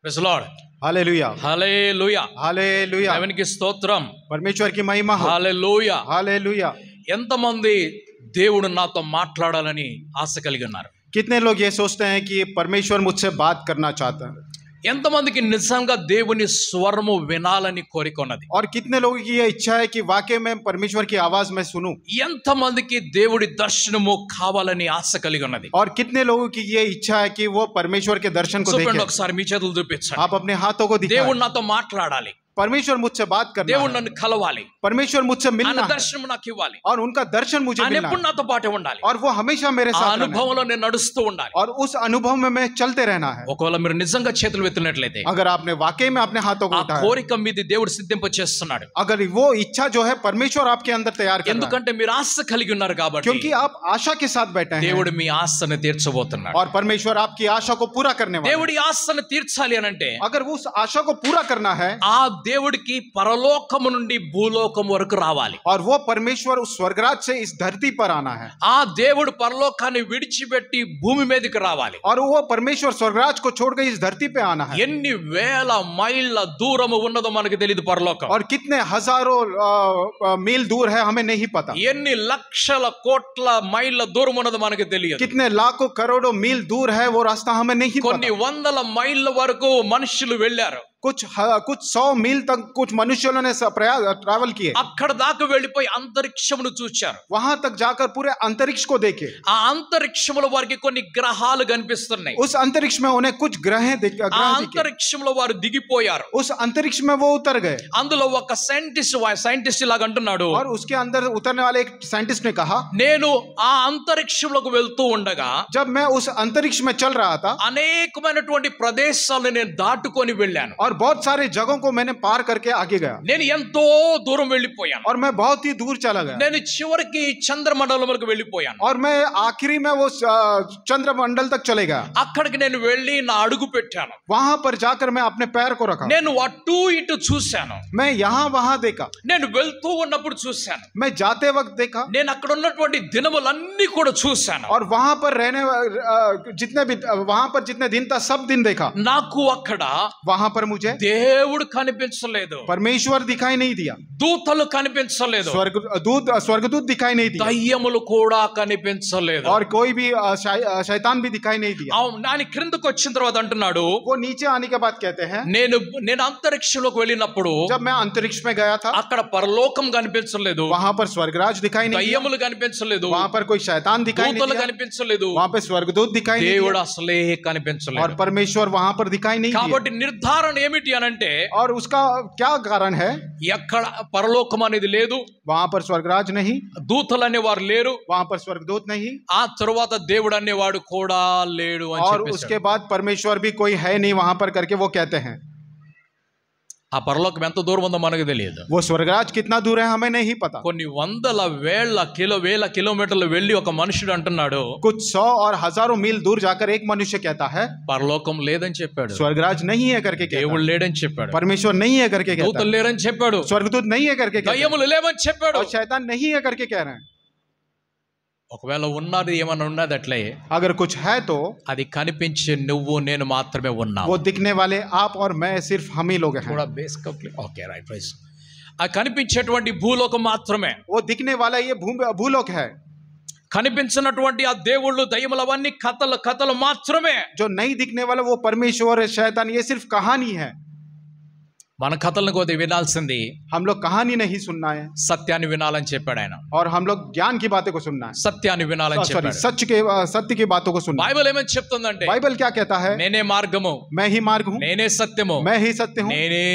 Praise the Lord. Hallelujah Hallelujah. Hallelujah దేవునికి స్తోత్రం. परमेश्वर की महिमा हो Hallelujah. हालेलुया। ఎంతమంది దేవుడు నాతో మాట్లాడాలని ఆశ కలిగి ఉన్నారు? कितने लोग ये सोचते हैं कि परमेश्वर मुझसे बात करना चाहता है, ఎంతమందికి నిజంగా దేవుని స్వరము వినాలని కోరిక ఉన్నది? और कितने लोगों की ये इच्छा है कि वाकई में परमेश्वर की आवाज मैं सुनूं, ఎంతమందికి దేవుడి దర్శనము కావాలని ఆశ కలిగి ఉన్నది? और कितने लोगों की ये इच्छा है कि वो परमेश्वर के दर्शन को చూపండి देखें। ఒకసారి మీ చేతులు చూపించండి. आप अपने हाथों को दिखाएं। దేవుడు నాతో మాట్లాడాలి, परमेश्वर मुझसे बात करना దేవుడు है, నన్ను కలవాలి, परमेश्वर मुझसे ఆయన मिलना है, దర్శనం నాకు ఇవ్వాలి, और उनका दर्शन मुझे ఆయన मिलना ఎప్పుడు है, నాతో పాటే ఉండాలి, और वो हमेशा मेरे ఆ साथ रहना है, అనుభవంలో నేను నడుస్తూ ఉండాలి. और उस अनुभव में मैं चलते रहना है। ఒకవేళ మీరు నిజంగా చేతులు ఎత్తినట్లయితే अगर आपने वाकई में अपने हाथों को ఆ उठाया, కోరిక మీది దేవుడు సిద్ధింప చేస్తున్నాడు. अगर वो इच्छा जो है परमेश्वर आपके अंदर तैयार कर रहा है, ఎందుకంటే మీరు ఆశ కలిగి ఉన్నారు కాబట్టి क्योंकि आप आशा के साथ बैठे हैं, దేవుడు మీ ఆశను తీర్చబోతున్నాడు. और परमेश्वर आपकी आशा को पूरा करने वाला है। దేవుడి ఆశను తీర్చాలి అని అంటే अगर वो उस आशा को पूरा करना है, ఆ దేవుడికి పరలోకము నుండి భూలోకం వరకు రావాలి. और वो परमेश्वर उस स्वर्गराज से इस धरती पर आना है, ఆ దేవుడు పరలోకాన్ని విడిచిపెట్టి భూమి మీదకి రావాలి. और वो परमेश्वर स्वर्गराज को छोड़कर इस धरती पे आना है। ఎన్ని వేల మైళ్ళ దూరము ఉన్నదో మనకు తెలియదు పరలోకం. और कितने हजारों मील दूर है हमें नहीं पता, ఎన్ని లక్షల కోట్ల మైళ్ళ దూరం ఉన్నదో మనకు తెలియదు. कितने लाखों करोड़ों मील दूर है वो रास्ता हमें नहीं కొన్ని पता। వందల మైళ్ళ వరకు మనుషులు వెళ్ళారు. कुछ 100 मील तक कुछ मनुष्यों ने ट्रैवल किए, అక్కడ దాకా వెళ్ళిపోయి అంతరిక్షమును చూచారు. वहां तक जाकर पूरे अंतरिक्ष को देखे। ఆ అంతరిక్షములో వారికి కొన్ని గ్రహాలు కనిపిస్తున్నాయి. उस अंतरिक्ष में उन्हें कुछ ग्रह ఆ दिखे, అంతరిక్షంలో వారు దిగిపోయారు. उस अंतरिक्ष में वो उतर गए। అందులో ఒక సైంటిస్ట్ లాగా అంటున్నాడు, और उसके अंदर उतरने वाले एक साइंटिस्ट ने कहा, నేను ఆ అంతరిక్షంలోకి వెళ్తూ ఉండగా जब मैं उस अंतरिक्ष में चल रहा था, అనేకమైనటువంటి ప్రదేశాలను నేను దాటుకొని వెళ్ళాను. और बहुत सारे जगहों को मैंने पार करके आगे गया, నేను ఎంతో దూరం వెళ్ళిపోయాను. और मैं बहुत ही दूर चला गया, నేను చివరికి చంద్రమండలంలోకి వెళ్ళిపోయాను. और मैं आखिरी में वो चंद्रमंडल तक चले गया। అక్కడికి నేను వెళ్ళి నా అడుగు పెట్టాను. वहां पर जाकर मैं अपने पैर को रखा, నేను అటు ఇటు చూశాను. मैं यहाँ वहां देखा, నేను వెళ్తూ ఉన్నప్పుడు చూశాను. मैं जाते वक्त देखा, నేను అక్కడ ఉన్నటువంటి దినములన్నీ కూడా చూశాను. और वहां पर वहां पर जितने दिन था सब दिन देखा। నాకు అక్కడ वहां पर मुझे దేవుడు కనిపించలేదు, परमेश्वर दिखाई नहीं दिया, దూతలు కనిపించలేదు, स्वर्गदूत दिखाई नहीं दिया, దయ్యములు కూడా కనిపించలేదు. और कोई भी शैतान भी दिखाई नहीं दिया। దాని క్రిందకు వచ్చిన తర్వాత అంటున్నాడు, वो नीचे आने के बाद कहते हैं, నేను అంతరిక్షంలోకి వెళ్ళినప్పుడు जब मैं अंतरिक्ष में गया था, అక్కడ పరలోకం కనిపించలేదు, वहां पर स्वर्गराज दिखाई नहीं दिया, దయ్యములు కనిపించలేదు, वहां पर कोई शैतान दिखाई नहीं దూతలు दिया, కనిపించలేదు, वहां पे स्वर्गदूत दिखाई नहीं దేవుడు दिया, అసలే కనిపించలేదు. और परमेश्वर वहां पर दिखाई नहीं दिया। కాబట్టి నిర్ధారణ ఏమిటి అనంటే, और उसका क्या कारण है? ఎక్కడ పరలోకం అనేది లేదు, वहां पर स्वर्गराज नहीं, దూతలు అనేవారు లేరు, वहां पर स्वर्गदूत नहीं, ఆ తరువాత దేవుడు అనేవాడు కూడా లేడు అని और చెప్పేశాడు. उसके बाद परमेश्वर भी कोई है नहीं वहां पर करके वो कहते हैं। ఆ పరలోకం ఎంత దూరం ఉందో మనకు తెలియదు. वो स्वर्गराज कितना दूर है हमें नहीं पता। కొన్ని వందల వేల కిలోమీటర్లు వెళ్ళి ఒక మనుషుడు అంటున్నాడు, कुछ 100 और हजारों मील दूर जाकर एक मनुष्य कहता है పరలోకం లేదని చెప్పాడు, स्वर्गराज नहीं है करके कहता దేవుడు है, లేడని చెప్పాడు, परमेश्वर नहीं है करके कहता దూతలు है, లేరని చెప్పాడు, स्वर्गदूत नहीं है करके कहता है, దయ్యములు లేవని చెప్పాడు. और शैतान नहीं है करके कह रहे हैं। ఒకవేళ ఉన్నది ఏమన్నా ఉన్నది అట్లే, अगर कुछ है तो అది కనిపించే నువ్వు నేను మాత్రమే ఉన్నావు. वो दिखने वाले आप और मैं सिर्फ हम ही लोग हैं। కూడా ఓకే రైట్ రైట్. ఆ కనిపించేటువంటి భూలోకం మాత్రమే, वो दिखने वाला ये भूलोक है। కనిపించినటువంటి ఆ దేవుళ్ళు దయ్యములు అవన్నీ కథలు మాత్రమే. जो नहीं दिखने वाला वो परमेश्वर शैतान ये सिर्फ कहानी है। మన కథలను కొద్ది వినాల్సింది, हम लोग कहानी नहीं सुनना है, సత్యాన్ని వినాలని చెప్పాడు ఆయన. और हम लोग ज्ञान की बातें को सुनना है, సత్యాన్ని వినాలని सॉरी చెప్పాడు. सत्य की बातों को सुनना है। బైబిల్ ఏమని చెప్తుందంటే, बाइबल क्या कहता है? నేనే మార్గము, मैं ही मार्ग हूँ, నేనే సత్యము, मैं ही सत्य हूँ, నేనే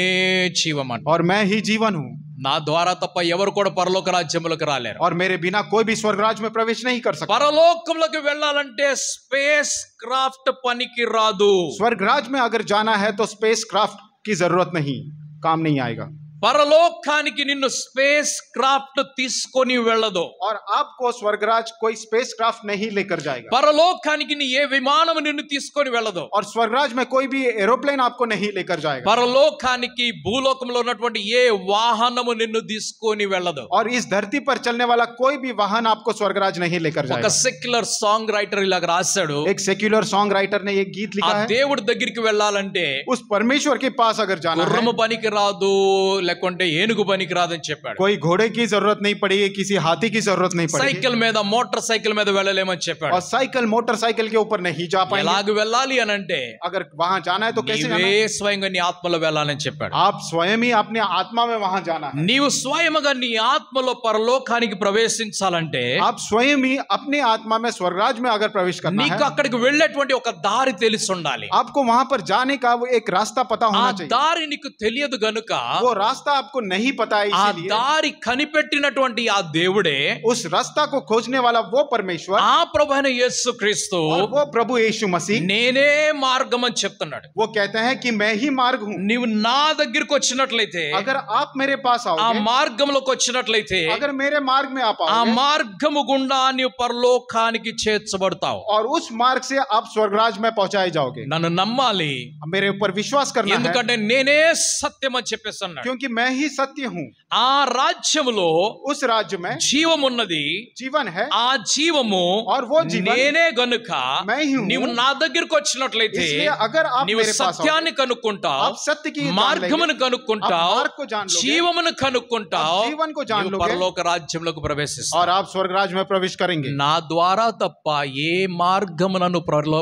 జీవం అంట. और मैं ही जीवन हूँ, నా ద్వారా తప్ప ఎవరు కూడా పరలోక రాజ్యములకు రాలేరు. और मेरे बिना कोई भी स्वर्गराज में प्रवेश नहीं कर सकता। పరలోకంలోకి వెళ్ళాలంటే స్పేస్ క్రాఫ్ట్ పనికి రాదు. स्वर्गराज में अगर जाना है तो स्पेस क्राफ्ट की जरूरत नहीं, काम नहीं आएगा. పరలోకానికి నిన్ను స్పేస్ క్రాఫ్ట్ తీసుకొని వెళ్ళదు. और आपको स्वर्गराज कोई स्पेस क्राफ्ट नहीं लेकर जाएगा. పరలోకానికి నీ ఏ విమానం నిన్ను తీసుకొని వెళ్ళదు. और स्वर्गराज में कोई भी एरोप्लेन आपको नहीं लेकर जाएगा. పరలోకానికి భూలోకంలో ఉన్నటువంటి ఏ వాహనము నిన్ను తీసుకొని వెళ్ళదు. और इस धरती पर चलने वाला कोई भी वाहन आपको स्वर्गराज नहीं लेकर ఒక जाएगा. సెక్యులర్ సాంగ్ రైటర్ ఇలాగ రాశాడు. एक सेक्युलर सॉन्ग राइटर ने एक गीत ఆ लिखा है. దేవుడి దగ్గరికి వెళ్ళాలంటే उस परमेश्वर के पास अगर जाना है, గుర్రము పనికి రాదు, లేకుంటే ఏనుగు పనికి రాదని చెప్పాడు. कोई घोड़े की जरूरत नहीं पड़ेगी, किसी हाथी की जरूरत नहीं पड़ेगी, సైకిల్ మీద మోటార్ సైకిల్ మీద వెళ్ళలేమని చెప్పాడు. और साइकिल मोटरसाइकिल के ऊपर नहीं जा पाएंगे. ఎలాగ వెళ్ళాలి అని అంటే अगर वहां जाना है तो कैसे जाना నీవే है? స్వయంగా నీ ఆత్మలో వెళ్ళాలని చెప్పాడు. आप स्वयं ही अपने आत्मा में वहां जाना है. నీవు స్వయముగా నీ ఆత్మలో పరలోకానికి ప్రవేశించాలంటే आप स्वयं ही अपने आत्मा में स्वर्गराज में अगर प्रवेश करना నీకు है, అక్కడికి వెళ్ళేటువంటి ఒక దారి తెలిసి ఉండాలి. आपको वहां पर जाने का वो एक रास्ता पता ఆ होना चाहिए. దారి నీకు తెలియదు గనుక वो रास्ता आपको नहीं पता है, ఆ इसीलिए దారి కనిపెట్టినటువంటి ఆ దేవుడే, उस रास्ता को खोजने वाला वो परमेश्वर ఆ ప్రభువైన యేసుక్రీస్తు और वो प्रभु यीशु मसीह, నేనే మార్గం అని చెప్తున్నాడు. वो कहते हैं कि मैं ही मार्ग हूँ. నీవు నా దగ్గరికి వచ్చినట్లయితే, अगर आप मेरे पास ఆ आओगे, మార్గంలోకి వచ్చినట్లయితే, अगर मेरे मार्ग में आप ఆ आओगे, మార్గము గుండా నీవు పరలోకానికి చేర్చబడతావు. और उस मार्ग से आप स्वर्गराज में पहुंचाए जाओगे. నన్ను నమ్మాలి, मेरे ऊपर विश्वास करना है, ఎందుకంటే నేనే సత్యం అని చెప్పేసి అన్నాడు. क्योंकि मैं ही सत्य हूँ. ఆ రాజ్యములో उस राज्य में జీవమున్నది, जीवन है, ఆ జీవము और वो जीवन నేనే గనుక मैं ही हूँ. నీవు నా దగ్గరికి వచ్చినట్లయితే इसलिए अगर आप నీవు मेरे पास आओगे, సత్యాన్ని కనుక్కుంటావు, आप सत्य की जान మార్గమును लेंगे, కనుక్కుంటావు, आप मार्ग को जान लोगे, జీవమును కనుక్కుంటావు, आप जीवन को जान నీవు लोगे, పరలోక రాజ్యంలోకి ప్రవేశిస్తావు. और आप स्वर्गराज में प्रवेश करेंगे. నా ద్వారా తప్ప ఏ మార్గమునను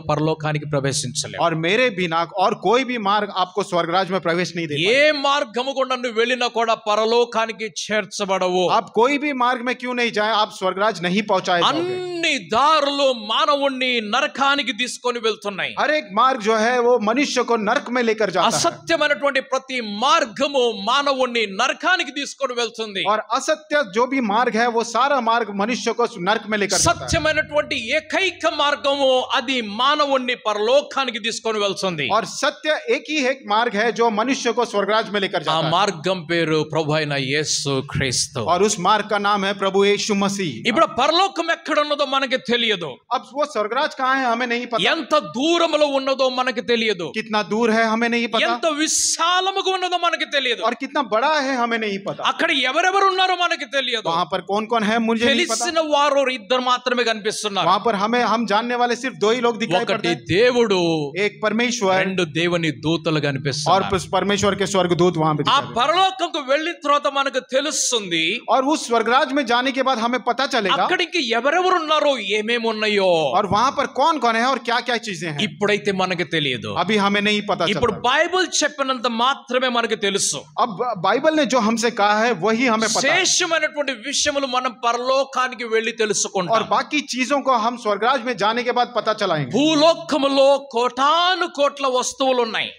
పరలోకానికి ప్రవేశించలేవు. और मेरे बिना और कोई भी मार्ग आपको स्वर्गराज में प्रवेश नहीं देगा. ఏ మార్గము గుండా నువ్వు వెళ్ళినా కూడా పరలోకానికి చేర్చబడవు. आप कोई भी मार्ग में क्यों नहीं जाए, आप स्वर्गराज नहीं पहुंचाए जाओगे. అన్ని దారులు మానవుణ్ణి నరకానికి తీసుకొని వెళ్తున్నాయి. हर एक मार्ग जो है वो मनुष्य को नरक में लेकर जाता है. అసత్యమైనటువంటి ప్రతి మార్గము మానవుణ్ణి నరకానికి తీసుకొని వెళ్తుంది. और असत्य जो भी मार्ग है वो सारा मार्ग मनुष्य को नरक में लेकर जाता है. సత్యమైనటువంటి ఏకైక మార్గము అది మానవుణ్ణి పరలోకానికి తీసుకొని వెళ్తుంది. और सत्य एक ही एक मार्ग है जो मनुष्य को स्वर्गराज में लेकर ఆ जाता है. మార్గం పేరు ప్రభువైన యేసు క్రీస్తు. और उस मार्ग का नाम है प्रभु यीशु मसीह. ఇప్పుడు పరలోకం ఎక్కడ ఉన్నదో మనకి తెలియదు. अब वो स्वर्गराज कहाँ है हमें नहीं पता. ఎంత దూరంలో ఉన్నదో మనకి తెలియదు. कितना दूर है हमें नहीं पता. ఎంత విశాలముగా ఉన్నదో మనకి తెలియదు. और कितना बड़ा है हमें नहीं पता. అక్కడ ఎవరెవరు ఉన్నారో మనకి తెలియదు. वहां पर कौन कौन है मुझे नहीं पता. తెలిసిన వారు ఇద్దరు మాత్రమే కనిపిస్తున్నారు. वहां पर हम जानने वाले सिर्फ दो ही लोग दिखाई पड़ते ఒకటి हैं. దేవుడు, एक परमेश्वर రెండు దేవుని దూతలు और కనిపిస్తున్నారు. परमेश्वर के स्वर्गदूत वहां पे ఆ दिखाई पड़ते పరలోకంకు వెళ్ళిన తర్వాత మనకు తెలుస్తుంది हैं. और उस स्वर्गराज में जाने के बाद हमें पता चलेगा అక్కడికి ఎవరెవరు ఉన్నారో ఏమేమి ఉన్నాయో. और वहां पर कौन कौन है और क्या क्या चीजें हैं ఇప్పుడైతే మనకు తెలియదు. अभी हमें नहीं पता ఇప్పుడు चलता. బైబిల్ చెప్పినంత మాత్రమే మనకు తెలుసు. अब बाइबल ने जो हमसे कहा है वही हमें पता है. శేషమైనటువంటి విషయములు మనం పరలోకానికి వెళ్ళి और తెలుసుకుంటాం. बाकी चीजों को हम स्वर्गराज में जाने के बाद पता चलाएंगे. భూలోకములో కోటాను కోట్ల వస్తువులు ఉన్నాయి.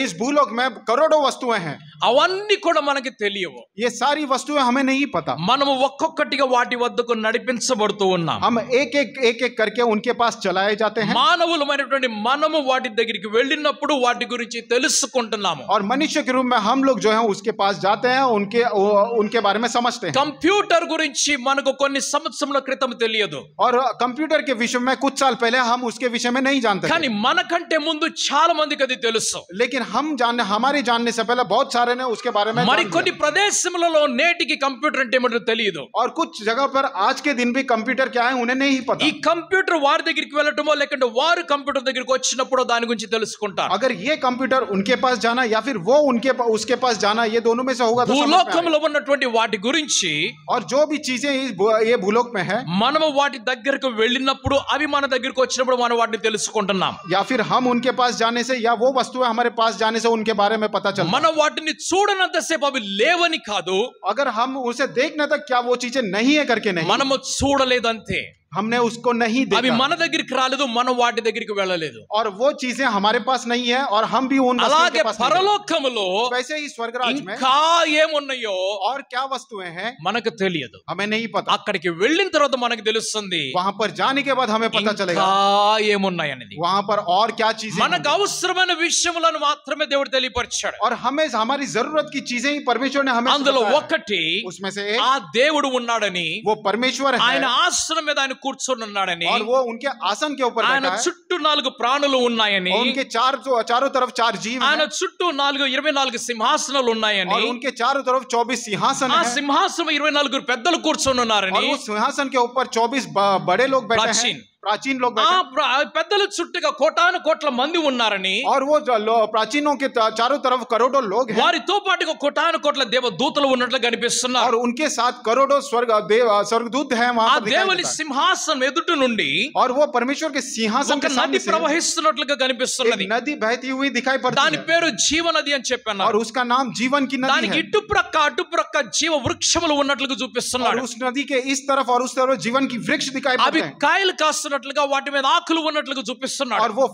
इस भूलोक में करोड़ों वस्तुएं हैं. అవన్నీ కూడా మనకి తెలియవు. ये सारी वस्तुएं हमें नहीं पता. మనము ఒక్కొక్కటిగా వాటి వద్దకు నడిపించబడుతూ ఉన్నాం. हम एक एक करके उनके पास चलाए जाते हैं. మానవులమైనటువంటి మనము వాటి దగ్గరికి వెళ్ళినప్పుడు వాటి గురించి తెలుసుకుంటున్నాము. और मनुष्य के रूप में हम लोग जो है उसके पास जाते हैं, उनके बारे में समझते हैं. కంప్యూటర్ గురించి మనకు కొన్ని సంవత్సరాల క్రితం తెలియదు. और कंप्यूटर के विषय में कुछ साल पहले हम उसके विषय में नहीं जानते కానీ थे. మనకంటే ముందు చాలా మందికి అది తెలుసు. लेकिन हमारे जानने से पहले बहुत सारे ने उसके बारे में మరి जान కొన్ని लिया. ప్రదేశములలో నేటికి కంప్యూటర్ అంటే ఏమిటో తెలియదు. और कुछ जगह पर आज के दिन भी कंप्यूटर क्या है उन्हें नहीं पता. ఈ కంప్యూటర్ వారి దగ్గరికి వెళ్ళటమో లేకుంటే వారు కంప్యూటర్ దగ్గరికి వచ్చినప్పుడు దాని గురించి తెలుసుకుంటారు. अगर ये कंप्यूटर उनके पास जाना या फिर वो उसके पास जाना, ये दोनों में से होगा तो समझ में आएगा. భూలోకంలో ఉన్నటువంటి వాటి గురించి और जो भी चीजें ये भूलोक में है, మనము వాటి దగ్గరకు వెళ్ళినప్పుడు అవి మన దగ్గరికి వచ్చినప్పుడు మనం వాటిని తెలుసుకుంటున్నాం. या फिर हम उनके पास जाने से या वो वस्तुएं हमारे पास जाने से उनके बारे में पता चलता है. మనం వాటిని చూడనంతసేపు అవి లేవని కాదు, अगर हम उसे देखने तक क्या वो चीजें नहीं है करके नहीं, మనము చూడలేదంతే. हमने उसको नहीं అవి देखा మన దగ్గరికి రాలేదు, మనం వాటి దగ్గరికి వెళ్ళలేదు. और वो चीजें हमारे पास नहीं है और हम भी उन वस्तुओं అలాగే के पास नहीं गए। పరలోకములో वैसे ही स्वर्गराज में ఇంకా ఏమున్నాయో और क्या वस्तुएं हैं మనకు తెలియదు. हमें नहीं पता। అక్కడికి వెళ్ళిన తర్వాత మనకు తెలుస్తుంది वहां पर जाने के बाद हमें पता ఇంకా चलेगा ఏమున్నాయనేది. वहां पर और क्या चीजें మనకు होंगी। అవసరమైన విషయములను మాత్రమే దేవుడు తెలియపరిచాడు. और हमें हमारी जरूरत की चीजें ही परमेश्वर ने हमें అందులో बताया। ఒకటి उसमें से एक ఆ దేవుడు ఉన్నాడని, वो परमेश्वर है ఆయన ఆసనం మీద ఆయన కూర్చొని ఉన్నాడని, और वो उनके आसन के ऊपर ఆయన बैठा है చుట్టూ 4 ప్రాణులు ఉన్నాయని, और उनके चारों तरफ 4 जीव ఆయన हैं చుట్టూ 24 సింహాసనాలు ఉన్నాయని, और उनके चारों तरफ 24 सिंहासन ఆ हैं సింహాసనం 24 పెద్దలు కూర్చొని और ఉన్నారని, उस सिंहासन के ऊपर 24 बड़े लोग बैठे हैं, प्राचीन लोग ఆ बैठे हैं పెద్దల చుట్టూగా కోటాను కోట్ల మంది ఉన్నారని, और वो प्राचीनों के चारों तरफ करोड़ों लोग हैं వారితో పాటుగా కోటాను కోట్ల దేవదూతలు ఉన్నట్లు కనిపిస్తున్నారు. और उनके साथ करोड़ों स्वर्गदूत हैं ఆ वहां पर दिखाई దేవుని देता है। సింహాసనం ఎదుట నుండి और वो परमेश्वर के सिंहासन ఒక के నది सामने से ప్రవహిస్తున్నట్లుగా కనిపిస్తున్నది. एक नदी बहती हुई दिखाई पड़ती దాని है పేరు జీవనది అని చెప్పాను. और उसका नाम जीवन की नदी దానికి है ఇటుప్రక్క అటుప్రక్క జీవ వృక్షములు ఉన్నట్లుగా और చూపిస్తున్నాడు. उस नदी के इस तरफ और उस तरफ जीवन की वृक्ष दिखाई అవి पड़ते हैं కాయలు కాస్తున్నట్లుగా వాటి మీద ఆకులు ఉన్నట్లుగా చూపిస్తున్నాడు. और वो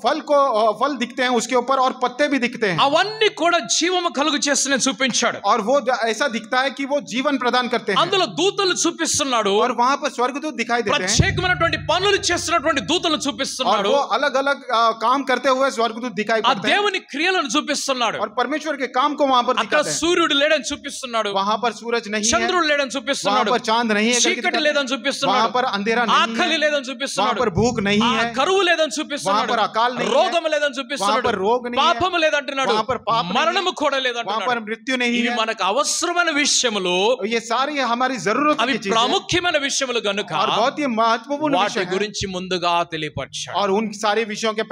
फल दिखते हैं उसके ऊपर और पत्ते भी दिखते हैं అవన్నీ కూడా జీవము కలుగు చేస్తూనే చూపించాడు. और वो ऐसा दिखता है कि वो जीवन प्रदान करते हैं అందులో దూతలు చూపిస్తున్నాడు. और वहां पर स्वर्गदूत दिखाई देते हैं ప్రత్యేకమైనటువంటి పనులు చేస్తున్నటువంటి దూతలు और చూపిస్తున్నాడు. वो अलग अलग काम करते हुए स्वर्गदूत दिखाई ఆ पड़ते हैं దేవుని క్రియలను చూపిస్తున్నాడు. और परमेश्वर के काम को वहां पर అక్కడ दिखाते हैं సూర్యుడు లేడని చూపిస్తున్నాడు, वहां पर सूरज नहीं है చంద్రుడు లేడని वहां చూపిస్తున్నాడు, पर चांद नहीं है करके చీకటి दिखाते हैं। లేదని वहां చూపిస్తున్నాడు, पर अंधेरा नहीं ఆకలి है లేదని वहां చూపిస్తున్నాడు, पर भूख नहीं ఆ है కరువు లేదని वहां చూపిస్తున్నాడు, पर अकाल नहीं है రోగం లేదని वहां చూపిస్తున్నాడు, पर रोग नहीं है పాపము లేదంటున్నాడు, वहां पर पाप नहीं है మరణము కూడా वहां లేదంటున్నాడు. पर मृत्यु नहीं ఇవి है మనకు అవసరమైన విషయములు, ये सारी हमारी जरूरत అవి की चीजें ప్రాముఖ్యమైన విషయములు గనుక और बहुत ही महत्वपूर्ण వాటి विषय है గురించి ముందుగా తెలియపరిచాడు. और उन सारे विषयों को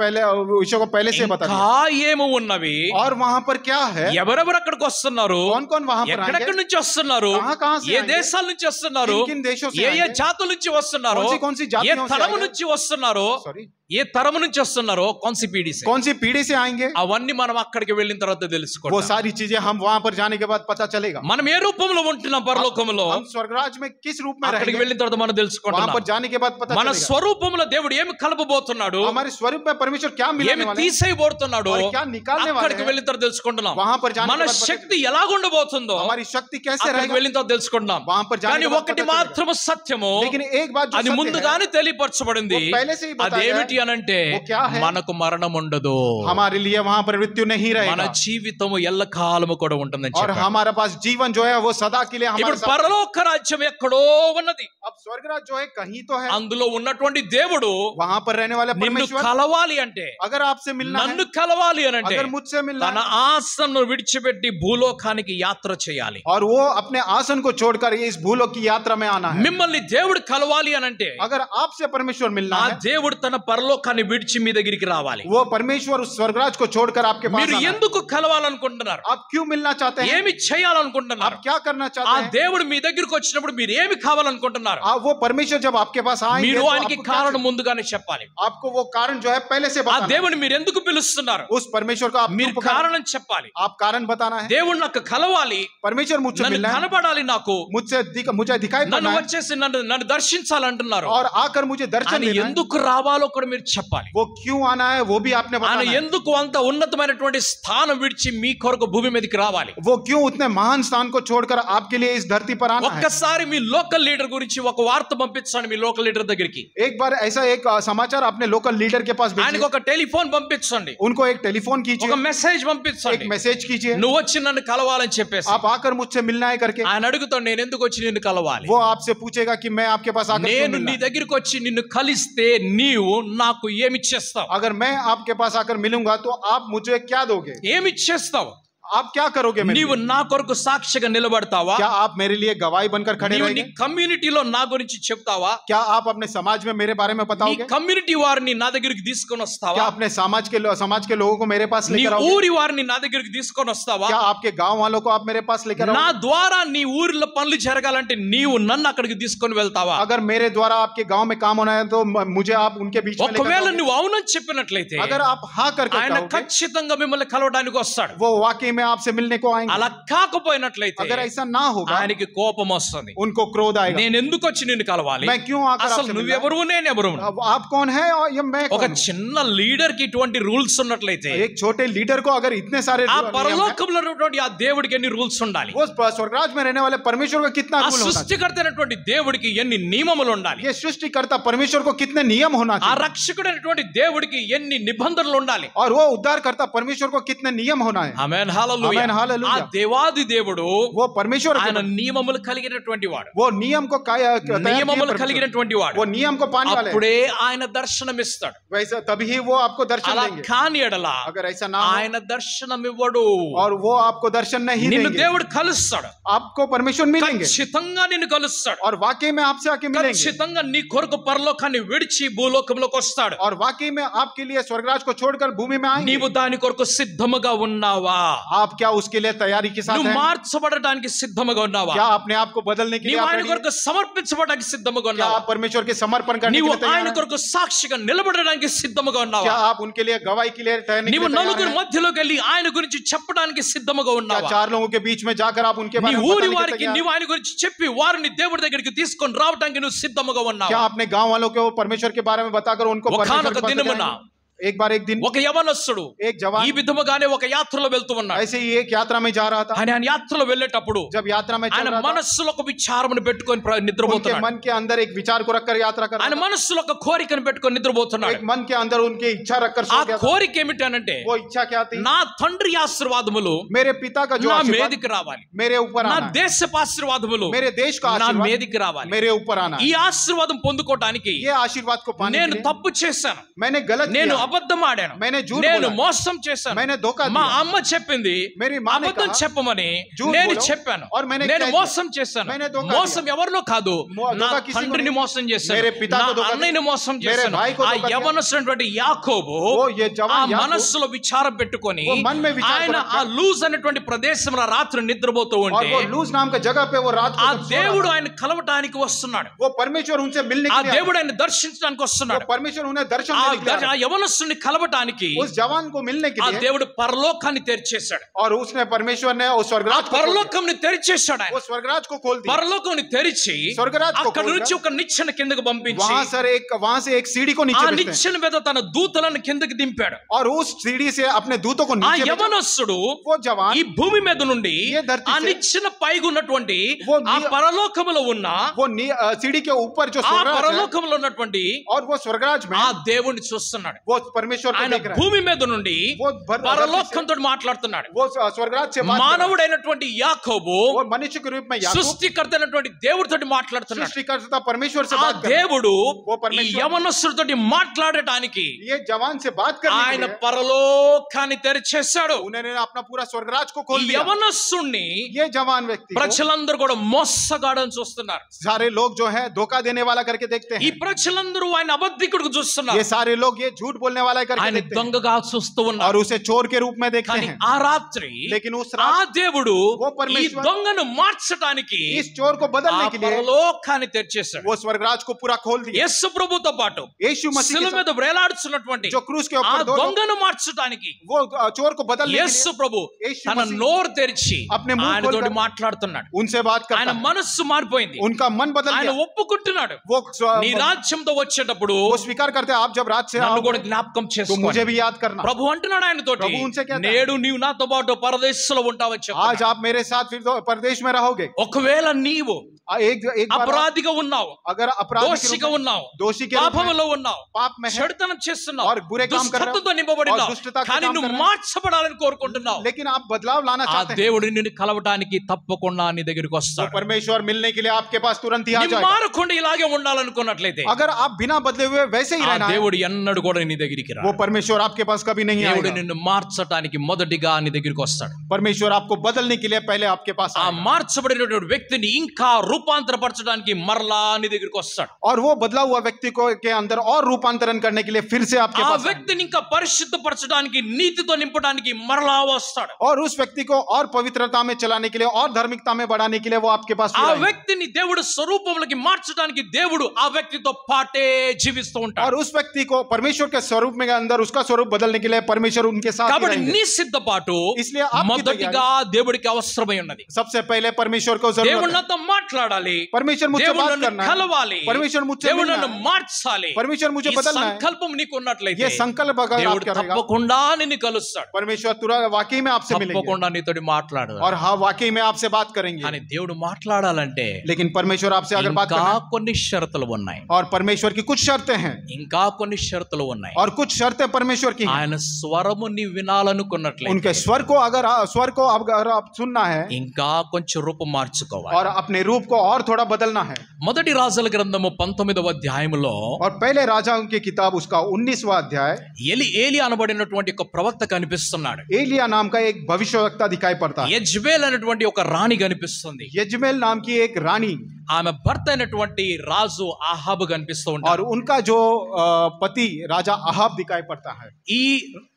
पहले से बता ఇంకా ఏమో ఉన్నవి, दिया और वहां पर क्या है ఎవరెవరు అక్కడికి వస్తున్నారు, कौन कौन वहां पर ఎక్కడెక్కడి आएंगे నుంచి వస్తున్నారు, कहां से ఏ आएंगे? దేశాల నుంచి వస్తున్నారు, किन देशों से ఏ आएंगे? జాతుల నుంచి వస్తున్నారు, कौन सी ఏ जातियों से తరము आएंगे? నుంచి వస్తున్నారు, सॉरी ఏ తరము నుంచి వస్తున్నారో कौन-सी पीढ़ी से, कौन सी पीढ़ी से आएंगे అవన్నీ మనం అక్కడికి వెళ్ళిన తర్వాత वो తెలుసుకుంటాం. सारी चीजें हम वहां पर जाने के बाद पता चलेगा మనం ఏ రూపంలో ఉంటున్నాం పరలోకములో, हम स्वर्गराज में किस रूप में అక్కడికి रहेंगे వెళ్ళిన తర్వాత మనం वहां తెలుసుకుంటాం. पर जाने के बाद पता మన चलेगा స్వరూపంలో దేవుడు ఏమి కలపబోతున్నాడు, हमारे स्वरूप में परमेश्वर क्या मिलाने ఏమి वाले हैं తీసేయబోతున్నాడు, और क्या निकालने वाले అక్కడికి हैं వెళ్ళిన తర్వాత తెలుసుకుంటున్నాం. वहां पर जाने మన के बाद पता శక్తి ఎలాగుండబోతుందో हमारी शक्ति कैसे అక్కడికి रहेगा వెళ్ళిన తర్వాత తెలుసుకుంటున్నాం. वहां पर जाने కానీ के बाद ఒకటి पता चलेगा। మాత్రము సత్యము, लेकिन एक बात जो అది सत्य है ముందుగానే తెలియపరచబడింది. वो पहले से ही बताया అదేమిటి है। అనంటే वो क्या है? మనకు మరణం ఉండదు, हमारे लिए वहां पर मृत्यु नहीं మన रहेगा జీవితము ఎల్లకాలము కూడా ఉంటుందని और చెప్పాడు. हमारा पास जीवन जो है वो सदा के लिए हमारे ఇప్పుడు साथ పరలోక రాజ్యం ఎక్కడో ఉన్నది, अब स्वर्गराज जो है कहीं तो है అందులో ఉన్నటువంటి దేవుడు वहां पर रहने वाले నిన్ను परमेश्वर కలవాలి అంటే, अगर आपसे मिलना है నన్ను కలవాలి అని అంటే अगर मुझसे मिलना తన है ఆసనం విడిచిపెట్టి భూలోకానికి యాత్ర చేయాలి. और वो अपने आसन को छोड़कर ये इस भूलोक की यात्रा में आना है మిమ్మల్ని దేవుడు కలవాలి అని అంటే अगर आपसे परमेश्वर मिलना ఆ है దేవుడు తన పరలోకాన్ని విడిచి మీ దగ్గరికి రావాలి. वो परमेश्वर उस स्वर्गराज को छोड़कर आपके पास మీరు आना है। ఎందుకు కలవాలనుకుంటున్నారు, आप क्यों मिलना चाहते हैं ఏమి చేయాలనుకుంటున్నారు, आप क्या करना ఆ चाहते हैं దేవుడు మీ దగ్గరికి వచ్చినప్పుడు మీరు ఏమి కావాలనుకుంటున్నారు, वो परमेश्वर जब आपके पास आएंगे మీరు तो ఆయనకి आपको क्या కారణం ముందుగానే చెప్పాలి. चाहिए? आपको वो कारण जो है पहले से ఆ बताना है। దేవుని మీరు ఎందుకు పిలుస్తున్నారు, उस परमेश्वर को आप మీరు क्यों पुकारते हैं? కారణం చెప్పాలి. आप कारण बताना है దేవుడు నాకు కలవాలి, परमेश्वर मुझसे నన్ను मिलना है కనబడాలి, నాకు मुझे दिखाई నన్ను पड़ना है వచ్చేసి నన్ను దర్శించాలంటున్నారు. और आकर मुझे दर्शन ఆయన देना है। ఎందుకు రావాలో కూడా మీరు చెప్పాలి. वो क्यों आना है वो भी आपने ఆయన बताना है। ఎందుకు అంత ఉన్నతమైనటువంటి స్థానం విడిచి మీ కొరకు భూమి మీదకి రావాలి. वो क्यों उतने महान स्थान को छोड़कर आपके लिए इस धरती पर आना है। ఒక్కసారి మీ లోకల్ లీడర్ గురించి ఒక వార్త పంపించండి మీ లోకల్ లీడర్ దగ్గరికి. एक बार ऐसा एक समाचार अपने लोकल लीडर के पास ఆయనకు भेजिए ఒక టెలిఫోన్ పంపించండి, उनको एक टेलीफोन ఒక कीजिए మెసేజ్ एक పంపించండి, मैसेज कीजिए నువ్వు వచ్చి నన్ను కలవాలని చెప్పేసి. आप आकर मुझसे मिलना है करके ఆయన అడుగుతాడు నేను ఎందుకు వచ్చి నిన్ను కలవాలి. वो आपसे पूछेगा कि मैं आपके पास आकर क्यों నేను मिलना నీ है? దగ్గరికి వచ్చి నిన్ను కలిస్తే నీవు నాకు ఏమి చేస్తావు, अगर मैं आपके पास आकर मिलूंगा तो आप मुझे क्या दोगे? ఏమి చేస్తావు, आप क्या करोगे मेरे నీవు लिए? నా కొరకు సాక్షిగా నిలబడతావా, क्या आप मेरे लिए गवाही बनकर खड़े నీవు నీ रहेंगे? కమ్యూనిటీలో నా గురించి చెప్తావా, क्या आप अपने समाज में मेरे बारे में నీ बताओगे? కమ్యూనిటీ వారిని నా దగ్గరికి తీసుకొని क्या వస్తావా, अपने समाज के लोगों को मेरे पास నీ लेकर आओगे? ఊరి వారిని నా దగ్గరికి తీసుకొని వస్తావా, क्या आपके गांव वालों को आप मेरे पास लेकर నా आओगे? ద్వారా నీ ఊరిలో పనులు జరగాలంటే నీవు నన్ను అక్కడికి తీసుకొని వెళ్తావా. अगर मेरे द्वारा आपके गांव में काम होना है तो मुझे आप उनके बीच में लेकर ఒకవేళ आओगे? నువ్వు అవునని చెప్పినట్లయితే अगर आप हाँ करके ఆయన कहोगे, ఖచ్చితంగా మిమ్మల్ని కలవడానికి వస్తాడు. वो वाकई में में आपसे मिलने को आएंगे। అలా కాకపోయినట్లయితే अगर ऐसा ना होगा ఆయనకి కోపం వస్తుంది. उनको क्रोध आएगा। నేను ఎందుకు వచ్చి నిన్ను కలవాలి, मैं क्यों आकर అసలు आपसे मिलना? నువ్వెవరు నేనెవరు? अब आप कौन है और ये मैं ఒక कौन हूं? చిన్న లీడర్ కి ఇటువంటి రూల్స్ ఉన్నట్లయితే एक छोटे लीडर को अगर इतने सारे ఆ नियम हैं, పరలోకంలో ఉన్నటువంటి ఆ దేవుడికి ఎన్ని రూల్స్ ఉండాలి? वो स्वर्गराज में रहने वाले परमेश्वर को कितना ఆ रूल होना चाहिए? సృష్టికర్త అయినటువంటి దేవుడికి ఎన్ని నియమములు ఉండాలి? ये सृष्टिकर्ता परमेश्वर को कितने नियम होना ఆ चाहिए? రక్షకుడైనటువంటి దేవుడికి ఎన్ని నిబంధనలు ఉండాలి? और वो उद्धारकर्ता परमेश्वर को कितने नियम होना है? ఆమేన్ హల్లెలూయా. ఆమేన్ హల్లెలూయా. ఆ దేవాది దేవుడు वो परमेश्वर ఆయన నియమములు కలిగినటువంటి వాడు, वो नियम को तैयार किए నియమములు परमेश्वर। కలిగినటువంటి వాడు. वो नियम को पाने वाले हैं। అప్పుడే ఆయన దర్శనమిస్తాడు. वैसे तभी वो आपको दर्शन అలా देंगे। కాని ఎడల अगर ऐसा ना हो ఆయన దర్శనం ఇవ్వడు. और वो आपको दर्शन नहीं నిన్ను देंगे, దేవుడు కలుస్తాడు, आपको परमेश्वर मिलेंगे ఖచ్చితంగా నిన్ను కలుస్తాడు, और वाकई में आपसे आके मिलेंगे ఖచ్చితంగా నీ కొరకు పరలోకాన్ని విడిచి భూలోకంలోకి వస్తాడు. और वाकई में आपके लिए स्वर्गराज को छोड़कर भूमि में आएंगे। నీవు దాని కొరకు సిద్ధముగా ఉన్నావా? आप क्या उसके लिए तैयारी के साथ నువ్వు हैं? మార్చబడడానికి సిద్ధముగా ఉన్నావా? क्या अपने आप को बदलने के लिए నీవు आप ఆయన ready हैं? కొరకు సమర్పించబడడానికి సిద్ధముగా क्या ఉన్నావా? आप परमेश्वर के समर्पण करने के నీవు लिए तैयार ఆయన हैं? కొరకు సాక్షిగా నిలబడడానికి సిద్ధముగా क्या ఉన్నావా? आप उनके लिए गवाही के लिए ठहरने के నీవు लिए तैयार నలుగురు हैं? మధ్యలోకి వెళ్ళి ఆయన గురించి చెప్పడానికి సిద్ధముగా क्या ఉన్నావా? 4 लोगों के बीच में जाकर आप उनके నీ बारे में ఊరి बताने के వారికి तैयार हैं? నీవు ఆయన గురించి చెప్పి వారిని దేవుడి దగ్గరికి తీసుకొని రావడానికి నువ్వు సిద్ధముగా क्या ఉన్నావా? आपने गांव वालों को परमेश्वर के बारे में बताकर उनको परमेश्वर ఒకానొక के पास ले దినమున जाएंगे? एक बार एक दिन ఒక యవనస్తుడు एक जवान ఈ విధముగానే ఒక యాత్రలో వెళ్తూ ఉన్నాడు. ऐसे ही एक यात्रा में जा रहा था। ఆయన యాత్రలో వెళ్ళేటప్పుడు जब यात्रा में चल ఆయన रहा था, మనస్సులో ఒక విచారమును పెట్టుకొని उनके నిద్రపోతున్నాడు. मन के अंदर एक विचार को रखकर यात्रा कर ఆయన रहा था। మనస్సులో ఒక కోరికను పెట్టుకొని నిద్రపోతున్నాడు. एक मन के अंदर उनके इच्छा रखकर ఆ सो गया था। కోరిక ఏమిటనంటే, वो इच्छा क्या थी? నా తండ్రి ఆశీర్వాదములు मेरे पिता का जो నా आशीर्वाद మీదికి రావాలి, मेरे ऊपर నా आना है। దేశపు ఆశీర్వాదములు मेरे देश का నా आशीर्वाद మీదికి రావాలి. मेरे ऊपर आना ఈ है। ఆశీర్వాదం పొందుకోవడానికి ये आशीर्वाद को पाने నేను के लिए తప్పు చేశాను, मैंने गलत నేను किया, అబద్ధం ఆడాను, मैंने झूठ నేను बोला, మోసం చేశాను. मैंने धोखा మా दिया, అమ్మ చెప్పింది मेरी माँ ने అబద్ధం कहा, చెప్పమని झूठ నేను बोलो, చెప్పాను. और मैंने నేను क्या మోసం చేశాను. मैंने धोखा మోసం ఎవరిలో కాదు, నా धोखा किसी को తండ్రిని नहीं, మోసం చేశాను, मेरे पिता నా को धोखा అన్నయ్యని మోసం मेरे చేశాను. भाई को ఆ धोखा दिया। యవనస్తుడైనటువంటి యాకోబు वो ये ఆ जवान याकूब, మనస్సులో విచారం పెట్టుకొని वो मन में विचार ఆయన को रखकर, ఆ లూజ్ అనేటువంటి ప్రదేశంలో రాత్రి నిద్రపోతూ और ఉంటే वो लूज नाम का जगह पे वो रात को ఆ जब सो దేవుడు रहा था, ఆయన కలవటానికి వస్తున్నాడు. वो परमेश्वर उनसे मिलने ఆ के लिए దేవుడు ఆయన దర్శించడానికి वो వస్తున్నాడు. परमेश्वर उन्हें दर्शन ఆ देने के लिए आ रहा ఆ యవనస్తుని కలవటానికి है। उस जवान को मिलने के ఆ लिए దేవుడు పరలోకాన్ని తెరిచేశాడు. और उसने परमेश्वर ने उस ఆ स्वर्गराज को खोल दिया। పరలోకంని తెరిచేశాడు ఆయన. वो स्वर्गराज को खोल दिया। పరలోకంని తెరిచి స్వర్గరాజ్ को అక్కడ खोल నుంచి दिया। ఒక నిచ్చెన కిందకు పంపించి वहां से एक सीढ़ी को ఆ नीचे भेजते हैं నిచ్చెన మీద తన దూతలను కిందకి దింపాడు. और उस सीढ़ी से अपने दूतों को ఆ नीचे भेजा। యవనస్తుడు वो जवान ఈ భూమి మీద నుండి ये धरती ఆ से- నిచ్చెన పైగా ఉన్నటువంటి वो ఆ नी- పరలోకములో ఉన్న वो सीढ़ी के ऊपर जो ఆ स्वर्गराज है పరలోకంలో ఉన్నటువంటి और वो स्वर्गराज में ఆ దేవుణ్ణి చూస్తున్నాడు. वो परमेश्वर को ఆయన देख रहा है। భూమి మీద నుండి वो పరలోకంతో మాట్లాడుతున్నాడు. वो स्वर्गराज से बात कर रहा है। మానవుడైనటువంటి యాకోబు वो मनुष्य के रूप में याकूब సృష్టికర్త అయినటువంటి దేవుడితో మాట్లాడుతున్నాడు. सृष्टिकर्ता परमेश्वर से ఆ बात कर रहा है। దేవుడు वो ఈ परमेश्वर యవనస్తుడితో మాట్లాడటానికి ये जवान से बात करने के ఆయన लिए పరలోకాన్ని తెరిచేశాడు. उन्होंने अपना पूरा स्वर्गराज को ఈ खोल दिया। యవనస్తుణ్ణి ये जवान व्यक्ति को ప్రజలందరూ కూడా మోసగాడని చూస్తున్నారు. सारे लोग जो है धोखा देने वाला करके देखते ఈ हैं। ప్రజలందరూ ఆయన అబద్ధికుడికి చూస్తున్నారు. ये सारे लोग ये झूठ बोलने वाला करके ఆయన देखते हैं దొంగగా చూస్తూ और ఉన్నారు. उसे चोर के रूप में देखते కానీ हैं। ఆ రాత్రి लेकिन उस ఆ रात దేవుడు वो ఈ परमेश्वर దొంగను మార్చడానికి इस चोर को ఆ बदलने के लिए పరలోకాన్ని తెరిచేశాడు. वो स्वर्गराज को पूरा खोल दिया। యేసు ప్రభుతో పాటు यीशु मसीह శిలువ के మీద వేలాడుతున్నటువంటి जो क्रूस के ఆ ऊपर दो लोग, దొంగను మార్చడానికి वो चोर को बदलने के యేసు लिए ప్రభు యేసు తన మసీహ్ నోరు తెరిచి अपने मुंह ఆయనతోటి खोलकर మాట్లాడుతున్నాడు. उनसे बात करता ఆయన है। మనస్సు మారిపోయింది. उनका मन बदल ఆయన गया। ఒప్పుకుంటున్నాడు. నీ वो రాజ్యంతో వచ్చేటప్పుడు स्वीकार करते हैं आप जब रात से నన్ను आओगे కూడా జ్ఞాపకం तो చేసుకో. मुझे भी याद करना। ప్రభు అంటున్నాడు ఆయనతోటి, ప్రభు उनसे कहता है, నేడు నీవు నాతో పాటు పరదేశంలో ఉంటావని आज చెప్తున్నాడు. आप मेरे साथ फिर तो परदेश में रहोगे। ఒకవేళ నీవు एक बार అపరాధిగా ఉన్నావు, अगर अपराधी के దోషిగా रूप में- ఉన్నావు, दोषी के रूप में పాపములో ఉన్నావు, पाप में है చెడుతనం చేస్తున్నావు, और बुरे काम कर रहे हो, దుష్టతతో నింపబడినావు, और दुष्टता के కానీ काम నువ్వు कर रहे हो, మార్చబడాలని కోరుకుంటున్నావు. लेकिन आप बदलाव लाना ఆ चाहते हैं దేవుడు నిన్ను కలవటానికి తప్పకుండా నీ దగ్గరికి तो వస్తాడు. परमेश्वर मिलने के लिए आपके पास तुरंत ही आ నువ్వు जाएगा। మారకుండా ఇలాగే ఉండాలనుకున్నట్లయితే अगर आप बिना बदले हुए वैसे ही ఆ रहना है, దేవుడు ఎన్నడూ కూడా నీ దగ్గరికి రా. वो परमेश्वर आपके पास कभी नहीं దేవుడు आएगा। నిన్ను మార్చటానికి మొదటిగా నీ దగ్గరికి వస్తాడు. परमेश्वर आपको बदलने के लिए पहले आपके पास ఆ आएगा। మార్చబడినటువంటి వ్యక్తిని ఇంకా రూపాంతరపరచడానికి మరలా నీ దగ్గరికి వస్తాడు. और वो बदला हुआ व्यक्ति को के अंदर और रूपांतरण करने के लिए फिर से आपके ఆ पास आएंगे। వ్యక్తిని ఇంకా పరిశుద్ధపరచడానికి నీతితో నింపడానికి మరలా వస్తాడు. और उस व्यक्ति को और पवित्रता में चलाने के लिए और धार्मिकता में बढ़ाने के लिए वो आपके पास ఆ फिर आएंगे। వ్యక్తిని దేవుడు స్వరూపంలోకి మార్చడానికి దేవుడు ఆ వ్యక్తితో పాటే జీవిస్తూ ఉంటాడు. और उस व्यक्ति को परमेश्वर के स्वरूप में अंदर उसका स्वरूप बदलने के लिए परमेश्वर उनके साथ ही కాబట్టి रहेंगे। నీ సిద్ధపాటు इसलिए आपकी మొదటిగా దేవుడికి అవసరమై ఉన్నది. सबसे पहले परमेश्वर को దేవుడు जरूरत है। నాతో మాట్లాడాలి, परमेश्वर मुझसे దేవుడు बात నన్ను करना है, కలవాలి, परमेश्वर मुझसे దేవుడు मिलना నన్ను है, మార్చాలి. परमेश्वर मुझे ఈ बदलना है। సంకల్పం నీకు ఉన్నట్లయితే ये संकल्प अगर आप దేవుడు करेगा తప్పకుండా నిన్ను కలుస్తాడు, परमेश्वर तुरंत वाकई में आपसे मिलेंगे తప్పకుండా నీతోటి మాట్లాడతాడు. और हाँ वाकई में आपसे बात करेंगे। కానీ దేవుడు మాట్లాడాలంటే लेकिन परमेश्वर आपसे अगर बात ఇంకా करना है, కొన్ని షరతులు ఉన్నాయి, और परमेश्वर की कुछ शर्तें हैं ఇంకా కొన్ని షరతులు ఉన్నాయి. और कुछ शर्तें परमेश्वर की हैं। ఆయన స్వరము నీ వినాలనుకున్నట్లయితే उनके स्वर को अगर आप सुनना है ఇంకా కొంచెం రూపం మార్చుకోవాలి. और अपने रूप को और थोड़ा बदलना है। మొదటి రాజుల గ్రంథము 19వ అధ్యాయములో और पहले राजाओं की किताब उसका 19वां अध्याय ఏలి అనబడినటువంటి ఒక ప్రవక్త కనిపిస్తున్నాడు. एलिया नाम का एक भविष्यवक्ता दिखाई पड़ता है। యెజ్బేల్ అనేటువంటి ఒక రాణి కనిపిస్తుంది. यजमेल नाम की एक रानी ఆమె భర్త అయినటువంటి రాజు ఆహాబు కనిపిస్తూ और ఉంటాడు. उनका जो पति राजा अहाब दिखाई पड़ता है। ఈ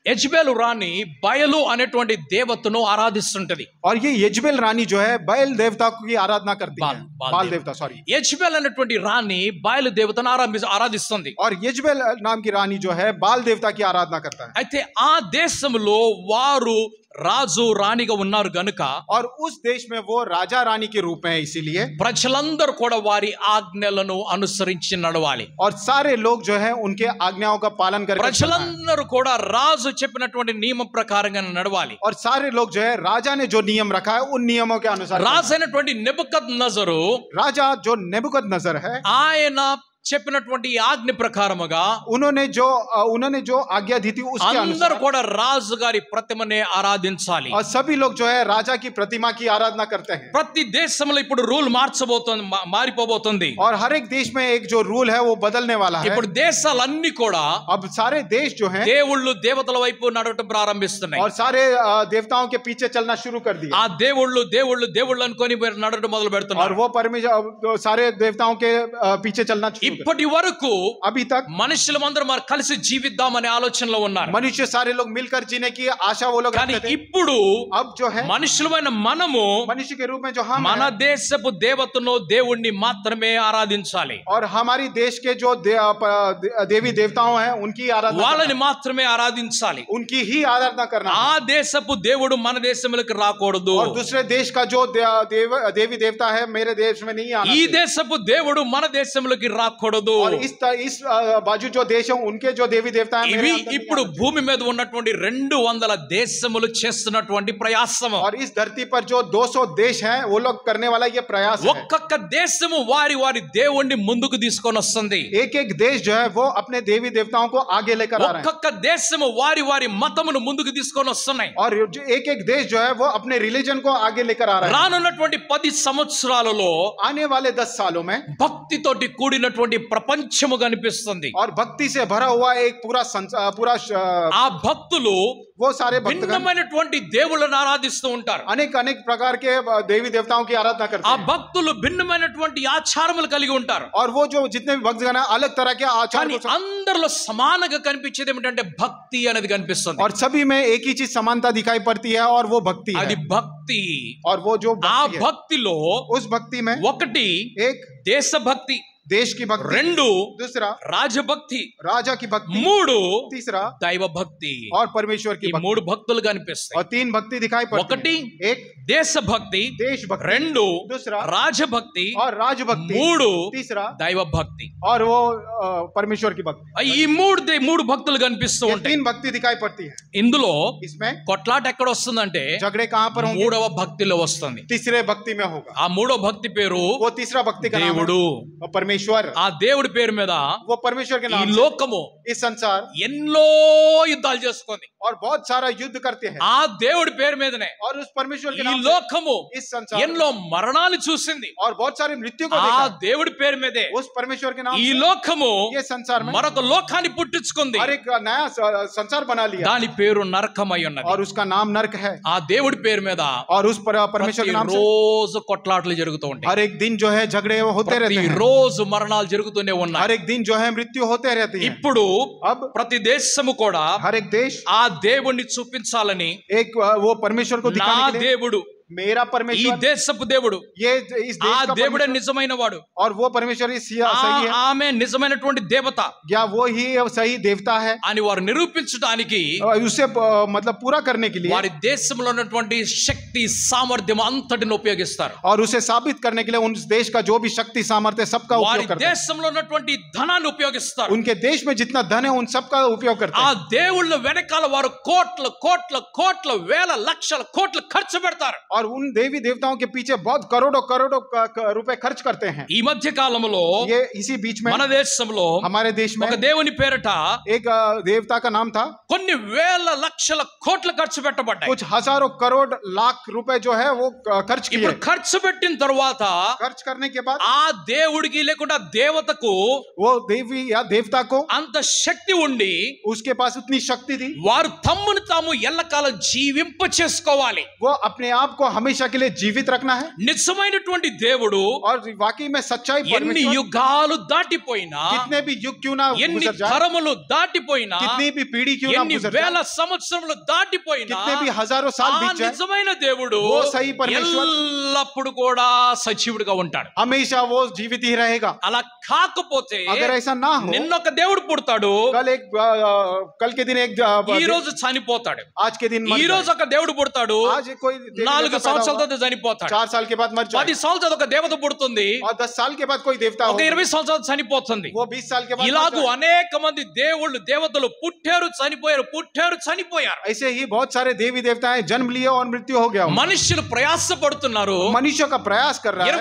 యెజ్బేలు రాణి బయలు అనేటువంటి దేవతను ఆరాధిస్తుంటది. और ये यजबेल रानी जो है बैल देवता की आराधना करती है। बाल बाल देवता सॉरी। యెజ్బేల్ అనేటువంటి రాణి బయలు దేవతను ఆరాధిస్తుంది. और यजबेल नाम की रानी जो है बाल देवता की आराधना करता है। అయితే ఆ దేశంలో వారు రాజు రాణిగా ఉన్నారు గనుక और उस देश में वो राजा रानी के रूप में है, इसीलिए ప్రజలందరూ కూడా వారి ఆజ్ఞలను అనుసరించి నడవాలి. और सारे लोग जो है उनके आज्ञाओं का पालन करके चलना है। ప్రజలందరూ కూడా రాజు చెప్పినటువంటి నియమ ప్రకారంగా నడవాలి. और सारे लोग जो है राजा ने जो नियम रखा है उन नियमों के अनुसार चलना है। రాజు అయినటువంటి నెబుకద్నెజరు राजा जो नेबुकदनेस्सर है ఆయన చెప్పినటువంటి ఆజ్ఞ ప్రకారముగా उन्होंने जो आज्ञा दी थी उसके అందరూ अनुसार కూడా రాజు గారి ప్రతిమనే ఆరాధించాలి. और सभी लोग जो है राजा की प्रतिमा की आराधना करते हैं। ప్రతి దేశంలో ఇప్పుడు రూల్ మారిపోబోతుంది. और हर एक देश में एक जो रूल है वो बदलने वाला है। ఇప్పుడు దేశాలన్నీ కూడా अब सारे देश जो हैं దేవుళ్ళు దేవతల వైపు నడవటం ప్రారంభిస్తున్నాయి. और सारे देवताओं के पीछे चलना शुरू कर दिया। ఆ దేవుళ్ళు అనుకొని నడవటం మొదలు और పెడుతున్నారు. वो परमेश्वर सारे देवताओं के पीछे चलना शुरू कर ఇప్పటి వరకు दिया। अभी तक మనుషులందరూ మరి కలిసి జీవిద్దామనే ఆలోచనలో ఉన్నారు. मनुष्य सारे लोग मिलकर जीने की आशा वो लोग కానీ रखते थे। ఇప్పుడు अब जो है మనుషులమైన మనము मनुष्य के रूप में जो हम మన हैं, దేశపు దేవతను దేవుణ్ణి మాత్రమే ఆరాధించాలి. और हमारी देश के जो देवी देवताओं हैं उनकी आराधना వాళ్ళని करना, మాత్రమే ఆరాధించాలి. उनकी ही आराधना करना ఆ है। దేశపు దేవుడు మన దేశంలోకి రాకూడదు. और दूसरे देश का जो देवी देवता है मेरे देश में नहीं आना ఈ चाहिए। దేశపు దేవుడు మన దేశంలోకి రాకూడదు. और इस बाजू जो देश है उनके जो देवी देवता है मेरे ఇవి अंदर नहीं ఇప్పుడు आना భూమి మీద ఉన్నటువంటి 200 దేశములు చేస్తున్నటువంటి ప్రయాసము. चाहिए। और इस धरती पर जो 200 देश हैं वो लोग करने वाला ये प्रयास है। ఒక్కొక్క దేశము వారి దేవుణ్ణి ముందుకు తీసుకొని వస్తుంది. एक एक देश जो है वो अपने देवी देवताओं को आगे लेकर आ रहे हैं। ఒక్కొక్క దేశము వారి మతమును ముందుకు తీసుకొని వస్తున్నాయి. और एक एक देश जो है वो अपने रिलीजन को आगे लेकर आ रहा है। రానున్నటువంటి 10 సంవత్సరాలలో आने वाले 10 सालों में భక్తితోటి కూడినటువంటి ప్రపంచము కనిపిస్తుంది. और भक्ति से भरा हुआ एक पूरा ఆ భక్తులు वो सारे भक्तगण భిన్నమైనటువంటి దేవుళ్ళను ఆరాధిస్తూ ఉంటారు. अनेक प्रकार के देवी देवताओं की आराधना करते ఆ हैं। భక్తులు భిన్నమైనటువంటి ఆచారములు కలిగి ఉంటారు. और वो जो जितने भी भक्तगण हैं अलग तरह के आचार కానీ అందరిలో సమానంగా కనిపించేది ఏమిటంటే భక్తి అనేది కనిపిస్తుంది. और सभी में एक ही चीज समानता दिखाई पड़ती है और वो भक्ति అది है। భక్తి. और वो जो ఆ भक्ति है, భక్తిలో उस भक्ति में ఒకటి एक దేశభక్తి, देश की भक्ति, 2 दूसरा రాజభక్తి, राजा की भक्ति, 3 तीसरा దైవ భక్తి. और परमेश्वर ఈ की भक्ति। 3 భక్తులు కనిపిస్తాయి. और 3 भक्ति दिखाई पड़ती ఒకటి है। एक దేశభక్తి, देश भक्ति, 2 दूसरा రాజభక్తి, और राजभक्ति, 3 तीसरा దైవ భక్తి. और वो परमेश्वर की भक्ति। ఈ 3 భక్తులు కనిపిస్తూ ये ఉంటాయి. 3 भक्ति दिखाई पड़ती है। ఇందులో इसमें కొట్లాట ఎక్కడ వస్తుందంటే झगड़े कहाँ पर होंगे? 3వ భక్తిలో వస్తుంది. तीसरे भक्ति में होगा। ఆ 3వ భక్తి పేరు वो तीसरा भक्ति का नाम है దేవుడు. और परमेश्वर परमेश्वर, ఆ దేవుడి పేరు మీద वो परमेश्वर के ఈ नाम से లోకము इस संसार ఎన్నో యుద్ధాలు చేసుకుంది. और बहुत सारा युद्ध करते हैं, ఆ దేవుడి పేరు మీదనే और उस परमेश्वर के ఈ नाम से లోకము इस संसार ఎన్నో మరణాలు చూసింది. और बहुत सारी मृत्यु को ఆ देखा. దేవుడి పేరు మీదే उस परमेश्वर के नाम ఈ से లోకము ये संसार में మరొక లోకాన్ని పుట్టించుకుంది. और एक नया संसार बना लिया, దాని పేరు నరకమై ఉన్నది. और उसका नाम नरक है. ఆ దేవుడి పేరు మీద और उस परमेश्वर के नाम से రోజు కొట్లాటలు జరుగుతూ ఉంటాయి. हर एक दिन जो है झगड़े होते रहते हैं, రోజు మరణాలు జరుగుతూనే ఉన్నాయి. हर एक दिन जो है मृत्यु होते रहती है. ఇప్పుడు अब ప్రతి దేశము కూడా हर एक देश ఆ దేవుణ్ణి చూపించాలని, एक वो परमेश्वर को నా दिखाने के लिए, దేవుడు मेरा ఈ परमेश्वर, దేశపు దేవుడు, ये इस ఆ देश का దేవుడే परमेश्वर, నిజమైన వాడు, और वो परमेश्वर ही सही है, ఆమె నిజమైనటువంటి దేవత या वो ही सही देवता है, అని వారు నిరూపించడానికి उसे मतलब पूरा करने के लिए, వారి దేశంలో ఉన్నటువంటి శక్తి సామర్థ్యం అంతటిని ఉపయోగిస్తారు. और उसे साबित करने के लिए उन देश का जो भी शक्ति सामर्थ्य सबका వారి उपयोग करते हैं. దేశంలో ఉన్నటువంటి ధనాన్ని ఉపయోగిస్తారు. उनके देश में जितना धन है उन सबका उपयोग करते ఆ हैं. దేవుళ్ళ వెనకాల వారు కోట్ల కోట్ల కోట్ల వేల లక్షల కోట్లు ఖర్చు పెడతారు. और उन देवी देवताओं के पीछे बहुत करोड़ों करोड़ों रुपए खर्च करते हैं. ఈ మధ్య కాలంలో ये इसी बीच में మన దేశంలో हमारे देश में ఒక దేవుని పేరట एक देवता का नाम था, కొన్ని వేల లక్షల కోట్లు ఖర్చు పెట్టబడ్డాయి. कुछ हजारों करोड़ लाख रुपए जो है वो खर्च किए. ఇప్పుడు ఖర్చు పెట్టిన తర్వాత खर्च करने के बाद ఆ దేవుడికి లేకుండా దేవతకు वो देवी या देवता को అంత శక్తి ఉండి उसके पास उतनी शक्ति थी, వారు తమ్మును తాము ఎల్లకాలం జీవింప చేసుకోవాలి. वो अपने आप को हमेशा के लिए जीवित रखना है. నిజమైనటువంటి దేవుడు और वाकई में सच्चाई ఎన్ని परमेश्वर యుగాలు దాటిపోయినా, कितने भी युग क्यों ना ఎన్ని गुजर जाए, తరములు దాటిపోయినా, कितनी भी पीढ़ी क्यों ना ఎన్ని गुजर వేల जाए, సంవత్సరములు దాటిపోయినా, कितने भी हजारों ఆ साल बीत जाए, నిజమైన దేవుడు वो सही परमेश्वर ఎల్లప్పుడు కూడా సజీవుడిగా ఉంటాడు. हमेशा वो जीवित ही रहेगा. అలా కాకపోతే अगर ऐसा ना हो, నిన్నొక దేవుడు పుడతాడు, कल के दिन एक ఈ రోజు చనిపోతాడు. आज के दिन मर ఈ రోజు जाए. ఒక దేవుడు పుడతాడు, आज कोई देवी 4 देवता पैदा సంవత్సరాల हुआ, తర్వాత చనిపోతాడు. 4 साल के बाद मर 10 जाए, సంవత్సరాల తర్వాత ఒక దేవత పుడుతుంది, और 10 साल के बाद कोई देवता ఒక हो, 20 సంవత్సరాలు చనిపోతుంది. वो 20 साल के बाद मर ఇలాగూ जाए. అనేక మంది దేవుళ్ళు దేవతలు పుట్టారు చనిపోయారు, పుట్టారు చనిపోయారు. ऐसे ही बहुत सारे देवी देवताएं जन्म लिए और मृत्यु हो गया. మనుషులు ప్రయాస పడుతున్నారు. मनुष्य का प्रयास कर रहा है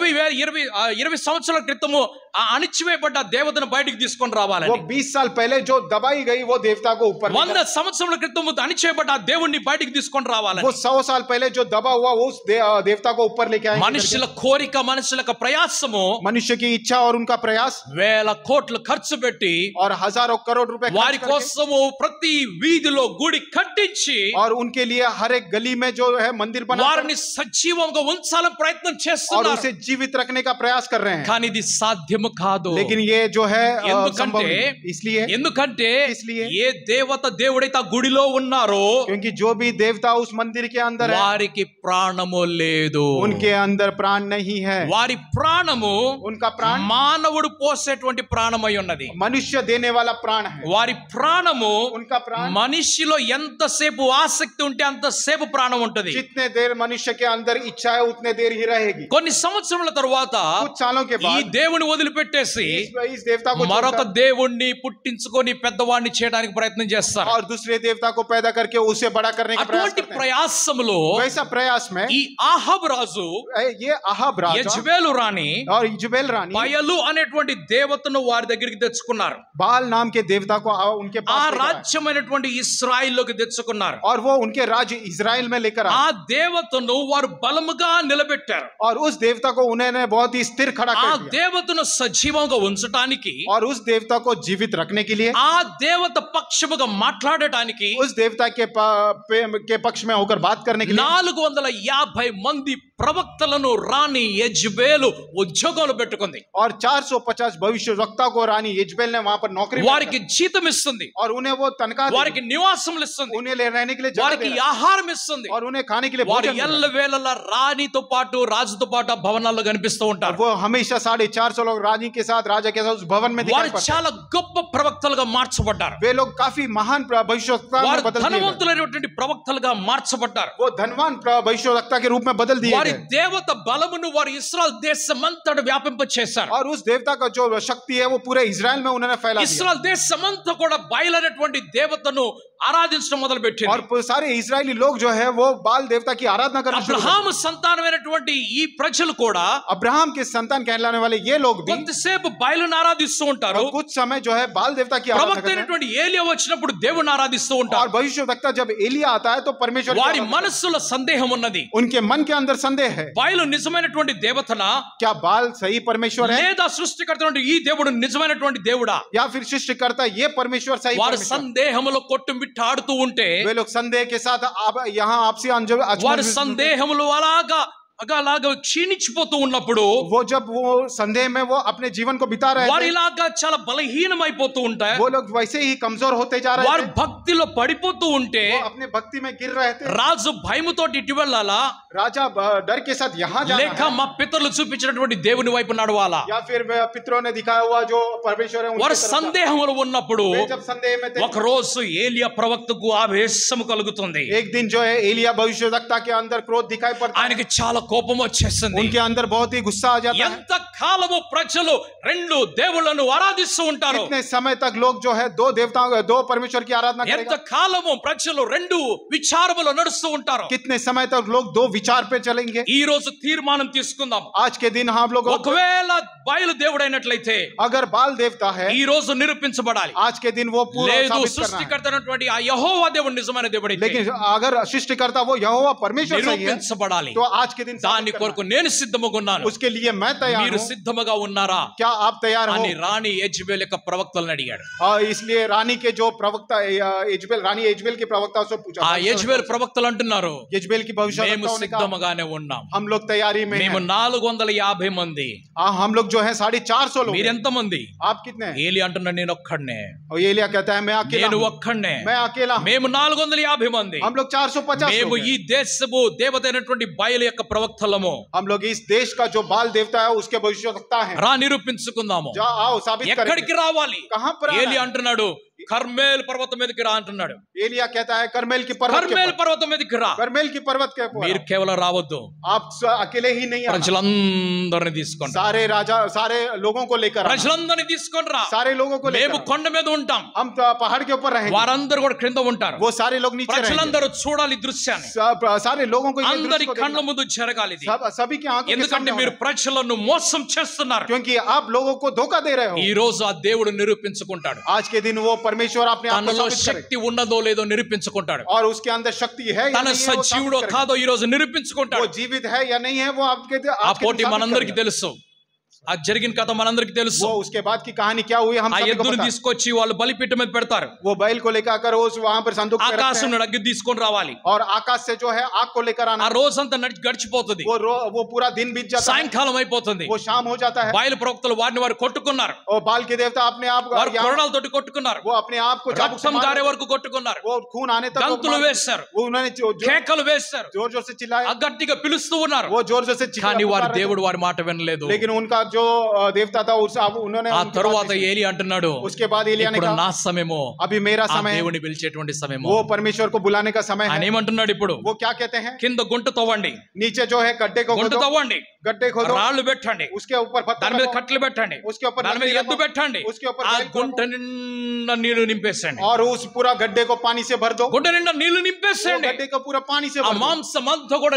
20 సంవత్సరాల క్రితము ఆ అణిచివేయబడ్డ దేవతను బయటికి తీసుకొని वो రావాలని, 20 साल पहले जो दबाई गई वो देवता को ऊपर 100 సంవత్సరాల క్రితము అణిచివేయబడ్డ ఆ దేవుణ్ణి బయటికి తీసుకొని రావాలని, वो 100 साल पहले जो दबा हुआ वो उस देवता को ऊपर लेके आएंगे. మనుషుల కోరిక మనుషుల ప్రయాసము मनुष्य की इच्छा और उनका प्रयास వేల కోట్లు ఖర్చు పెట్టి और हजारों करोड़ रुपए వారి खर्च करके, కోసము ప్రతి వీధిలో గుడి కట్టించి और उनके लिए हर एक गली में जो है मंदिर बना వారిని సజీవంగా ఉంచాలని ప్రయత్నం और చేస్తున్నారు. उसे जीवित रखने का प्रयास कर रहे हैं. కానీ ఇది సాధ్యము కాదు. लेकिन ये जो है संभव ఎందుకంటే नहीं. इसलिए ఏ దేవత దేవుడైతే ఆ గుడిలో ఉన్నారో क्योंकि जो भी देवता उस मंदिर के अंदर है వారికి ప్రాణము లేదు. उनके अंदर प्राण नहीं है. వారి ప్రాణము उनका प्राण మానవుడు పోసేటువంటి ప్రాణమై ఉన్నది. मनुष्य देने वाला प्राण है. వారి ప్రాణము उनका प्राण మనిషిలో ఎంతసేపు ఆసక్తి ఉంటే అంతసేపు ప్రాణం ఉంటది. जितने देर मनुष्य के अंदर इच्छा है उतने देर ही रहेगी. కొన్ని సంవత్సరాల తర్వాత कुछ सालों के ఈ बाद దేవుని వదిలిపెట్టేసి इस देवता को మరొక छोड़कर దేవుణ్ణి పుట్టించుకొని పెద్దవాడిని చేయడానికి ప్రయత్నం చేస్తారు. और दूसरे देवता को पैदा करके उसे बड़ा करने का प्रयास అటువంటి करते हैं. ప్రయాసములో वैसा प्रयास में ఈ ఆహాబు రాజు ये अहाब राजा యెజబెలు రాణి और इजबेल रानी బయలు అనేటువంటి దేవతను వారి దగ్గరికి తెచ్చుకున్నారు. बाल नाम के देवता को उनके ఆ पास लेकर आए. రాజ్యమైనటువంటి ఇశ్రాయిల్లోకి తెచ్చుకున్నారు. और वो उनके राज्य इजराइल में लेकर ఆ आए దేవతను వారు బలముగా నిలబెట్టారు. और उस देवता को उन्होंने बहुत ही स्थिर खड़ा ఆ कर दिया. దేవతను సజీవంగా ఉంచటానికి, और उस देवता को जीवित रखने के लिए, ఆ దేవత పక్షముగా మాట్లాడటానికి उस देवता के पक्ष में होकर बात करने के लिए 450 మంది ప్రవక్తలను రాణి యెజబెలు ఉద్యోగంలో పెట్టుకుంది. और 450 भविष्यवक्ता को रानी इजबेल ने वहां पर नौकरी में వారికి జీతం ఇస్తుంది, और उन्हें वो तनख्वाह देती, వారికి నివాసములు ఇస్తుంది, उन्हें ले रहने के लिए जगह వారికి दे रहा है, ఆహారం ఇస్తుంది. और उन्हें खाने के लिए వారు भोजन दे रहा है. ఎల్లవేళలా రాణితో పాటు రాజుతో పాటు ఆ భవనాల్లో కనిపిస్తూ ఉంటారు. वो हमेशा 450 लोग रानी के साथ राजा के साथ उस भवन में दिखाई వారు पड़ते हैं. చాలా గొప్ప ప్రవక్తలుగా మార్చబడ్డారు. वे लोग काफी महान भविष्यवक्ता में వారు बदल दिए गए. ధనవంతులైనటువంటి ప్రవక్తలుగా మార్చబడ్డారు. वो धनवान भविष्यवक्ता के रूप में बदल दिए వారి गए. దేవత బలమును వారు ఇశ్రాయేల్ దేశమంతటా వ్యాపింప చేశారు. और उस देवता का जो शक्ति है वो पूरे इजराइल में उन्होंने फैला दिया. ఇశ్రాయేల్ దేశమంతా కూడా బయలైనటువంటి దేవతను ఆరాధించడం మొదలుపెట్టింది. और सारे इजरायली लोग जो है वो बाल देवता की आराधना करना शुरू कर అబ్రహాము సంతానమైనటువంటి ఈ ప్రజలు కూడా अब्राहम के संतान कहलाने वाले ये लोग भी కొంతసేపు బయలును ఆరాధిస్తూ ఉంటారు. कुछ समय जो है बाल देवता की आराधना ప్రవక్త करते हैं. అయినటువంటి ఏలియా వచ్చినప్పుడు దేవుని ఆరాధిస్తూ और ఉంటారు. भविष्यवक्ता जब एलिया आता है तो परमेश्वर की వారి आराधना మనస్సులో సందేహం ఉన్నది. करते हैं. उनके मन के अंदर संदेह है, బయలు నిజమైనటువంటి దేవతనా क्या बाल सही परमेश्वर है లేదా సృష్టికర్త ఈ దేవుడు నిజమైనటువంటి దేవుడా? या फिर सृष्टिकर्ता ये परमेश्वर सही వారు परमेश्वर? సందేహములో కొట్టుమిట్టాడుతూ ఉంటే वे लोग संदेह के साथ यहाँ आपसे వారి సందేహములు అలాగా క్షీణించిపోతూ ఉన్నప్పుడు वो जब वो संदेह में वो अपने जीवन को बिता रहे వారు थे, ఇలాగా చాలా బలహీనమైపోతూ ఉంటాయి. वो लोग वैसे ही कमजोर होते जा रहे వారు थे, భక్తిలో పడిపోతూ ఉంటే वो अपने भक्ति में गिर रहे थे. రాజు భయముతో ఇటు వెళ్ళాలా राजा डर के साथ यहाँ जाना లేక है, మా పితరులు చూపించినటువంటి దేవుని వైపు నడవాలా? या फिर पितरों ने दिखाया हुआ जो परमेश्वर है उनकी వారు तरफ जाना? సందేహంలో ఉన్నప్పుడు वे जब संदेह में थे, ఒక రోజు ఏలియా ప్రవక్తకు ఆవేశము కలుగుతుంది. एक दिन जो है एलिया भविष्यवक्ता के अंदर क्रोध दिखाई पड़ता है, ఆయనకి చాలా కోపం వచ్చేస్తుంది. उनके अंदर बहुत ही गुस्सा आ जाता है. ఎంత కాలము ప్రజలు రెండు దేవుళ్ళను ఆరాధిస్తూ ఉంటారు? कितने समय तक लोग जो है दो परमेश्वर की आराधना ఎంత करेगा? కాలము ప్రజలు రెండు విచారములో నడుస్తూ ఉంటారు? कितने समय तक लोग दो विचार पे चलेंगे? ఈ రోజు తీర్మానం తీసుకుందాం. आज के दिन हम लोग ఒకవేళ బయలు దేవుడైనట్లయితే अगर बाल देवता है, ఈ రోజు నిరూపించబడాలి. आज के दिन वो पूरा లేదు साबित करना है. సృష్టికర్త అయినటువంటి ఆ యెహోవా దేవుడు నిజమైన దేవుడైతే लेकिन अगर सृष्टिकर्ता वो यहोवा परमेश्वर सही है, నిరూపించబడాలి. तो आज के दिन దాని साबित करना కొరకు నేను సిద్ధముగా ఉన్నాను. है. उसके लिए मैं तैयार మీరు हूँ. సిద్ధముగా ఉన్నారా क्या आप तैयार हो? అని రాణి యెజబెల్ యొక్క ప్రవక్తలను అడిగాడు. इसलिए रानी के जो प्रवक्ता रानी यजबेल के प्रवक्ता से पूछा. ఆ యెజబెల్ ప్రవక్తలు అంటున్నారు यजबेल की మేము भविष्यवाणी ने कहा, సిద్ధముగానే ఉన్నాం. हम लोग तैयारी में మేము हैं. 450 మంది. हम लोग जो है 450 लोग हैं. మీరెంత మంది? आप कितने हैं? ఏలి అంటున్నాడు నేను ఒక్కడనే. और एलिया कहता है मैं अकेला నేను हूँ. ఒక్కడనే. मैं अकेला हूँ. మేము 450 మంది. हम लोग 450 మేము लोग ఈ हैं. దేశపు దేవతైనటువంటి బయలు యొక్క ప్రవక్తలము. हम लोग इस देश का जो बाल देवता है उसके भविष्यवक्ता हैं. రా నిరూపించుకుందాము. जाओ आओ साबित करें. ఎక్కడికి రావాలి? कहाँ पर आना ఏలి है? అంటున్నాడు కర్మేల్ పర్వతం మీదకి రా అంటున్నాడు. एलिया कहता है करमेल की पर्वत के కర్మేల్ ऊपर. పర్వతం మీదకి రా. करमेल की पर्वत के ऊपर. మీరు కేవలం రావద్దు, आप अकेले ही नहीं आना. ప్రజలందరిని తీసుకొని రా. सारे लोगों को लेकर आना. ప్రజలందరిని తీసుకొని రా. सारे लोगों को మేము लेकर కొండ మీద ఉంటాం, हम तो पहाड़ के ऊपर रहेंगे. వారందరూ కూడా క్రింద ఉంటారు. वो सारे लोग नीचे रहेंगे. ప్రజలందరూ చూడాలి దృశ్యాన్ని. सारे लोगों को ये అందరి दृश्य को కళ్ళ देखना. ముందు జరగాలి ఇది. सभी की आंखों के ఎందుకంటే सामने మీరు होना. ప్రజలను మోసం చేస్తున్నారు. क्योंकि आप लोगों को धोखा दे रहे ఈ हो. రోజు ఆ దేవుడు నిరూపించుకుంటాడు. आज के दिन वो परमेश्वर अपने आप को తనలో साबित करे. శక్తి ఉన్నదో లేదో నిరూపించుకుంటాడు. और उसके अंदर शक्ति है या తన नहीं है वो साबित సజీవుడో करेगा. కాదో ఈ రోజు वो నిరూపించుకుంటాడు. जीवित है या नहीं है वो आपके ఆ आज के दिन పోటీ साबित మనందరికి करेगा. తెలుసు. ఆ జరిగిన కథ మనందరికి తెలుసు. वो उसके बाद की कहानी क्या हुई हम ఆ सभी को ఎద్దును पता है. తీసుకొచ్చి వాళ్ళు బలిపీఠం మీద పెడతారు. वो बैल को लेकर आकर उस वहां पर संदूक पे रखते ఆకాశం हैं. నుండి అగ్గి తీసుకొని రావాలి. और आकाश से जो है आग को लेकर ఆ आना. రోజంతా గడిచిపోతుంది. वो पूरा दिन बीत जाता है. సాయంకాలం అయిపోతుంది. वो शाम हो जाता है. బయలు ప్రవక్తలు వారిని వారు కొట్టుకున్నారు. और बाल के देवता अपने आप వారు కొరడాలతోటి కొట్టుకున్నారు. वो अपने आप को चाबुक से రక్తం मार- గారే వరకు కొట్టుకున్నారు. वो खून आने तक वो గంతులు मार- వేశారు, वो उन्होंने కేకలు వేశారు, जोर जोर से चिल्लाया. గట్టిగా పిలుస్తూ ఉన్నారు. वो जोर जोर से కానీ వారి पुकार रहे थे. దేవుడు వారి మాట వినలేదు. लेकिन उनका जो देवता था उन्होंने ఆ उनकी తరువాత बात नहीं ఏలి అంటున్నాడు सुनी. उसके बाद एलिया ने ఇప్పుడు कहा నా సమయము, अभी मेरा ఆ समय है. దేవుని పిలిచేటువంటి సమయము. वो परमेश्वर को बुलाने का समय ఆయన है. ఏమంటున్నాడు ఇప్పుడు? वो क्या कहते हैं? కింద గుంట తవ్వండి, नीचे जो है गड्ढे को గుంట खोदो. తవ్వండి, गड्ढे खोदो. రాళ్ళు పెట్టండి, उसके ऊपर पत्थर దాని మీద रखो. కట్టెలు పెట్టండి, उसके ऊपर దాని మీద लकड़ी ఎద్దు रखो. పెట్టండి, उसके ऊपर ఆ बैल को గుంట నిండా నీళ్లు నింపేసండి. और उस पूरा गड्ढे को पानी से भर दो. గుంట నిండా నీళ్లు वो నింపేసండి. गड्ढे को पूरा पानी से ఆ भर दो. మాంసం అంతా కూడా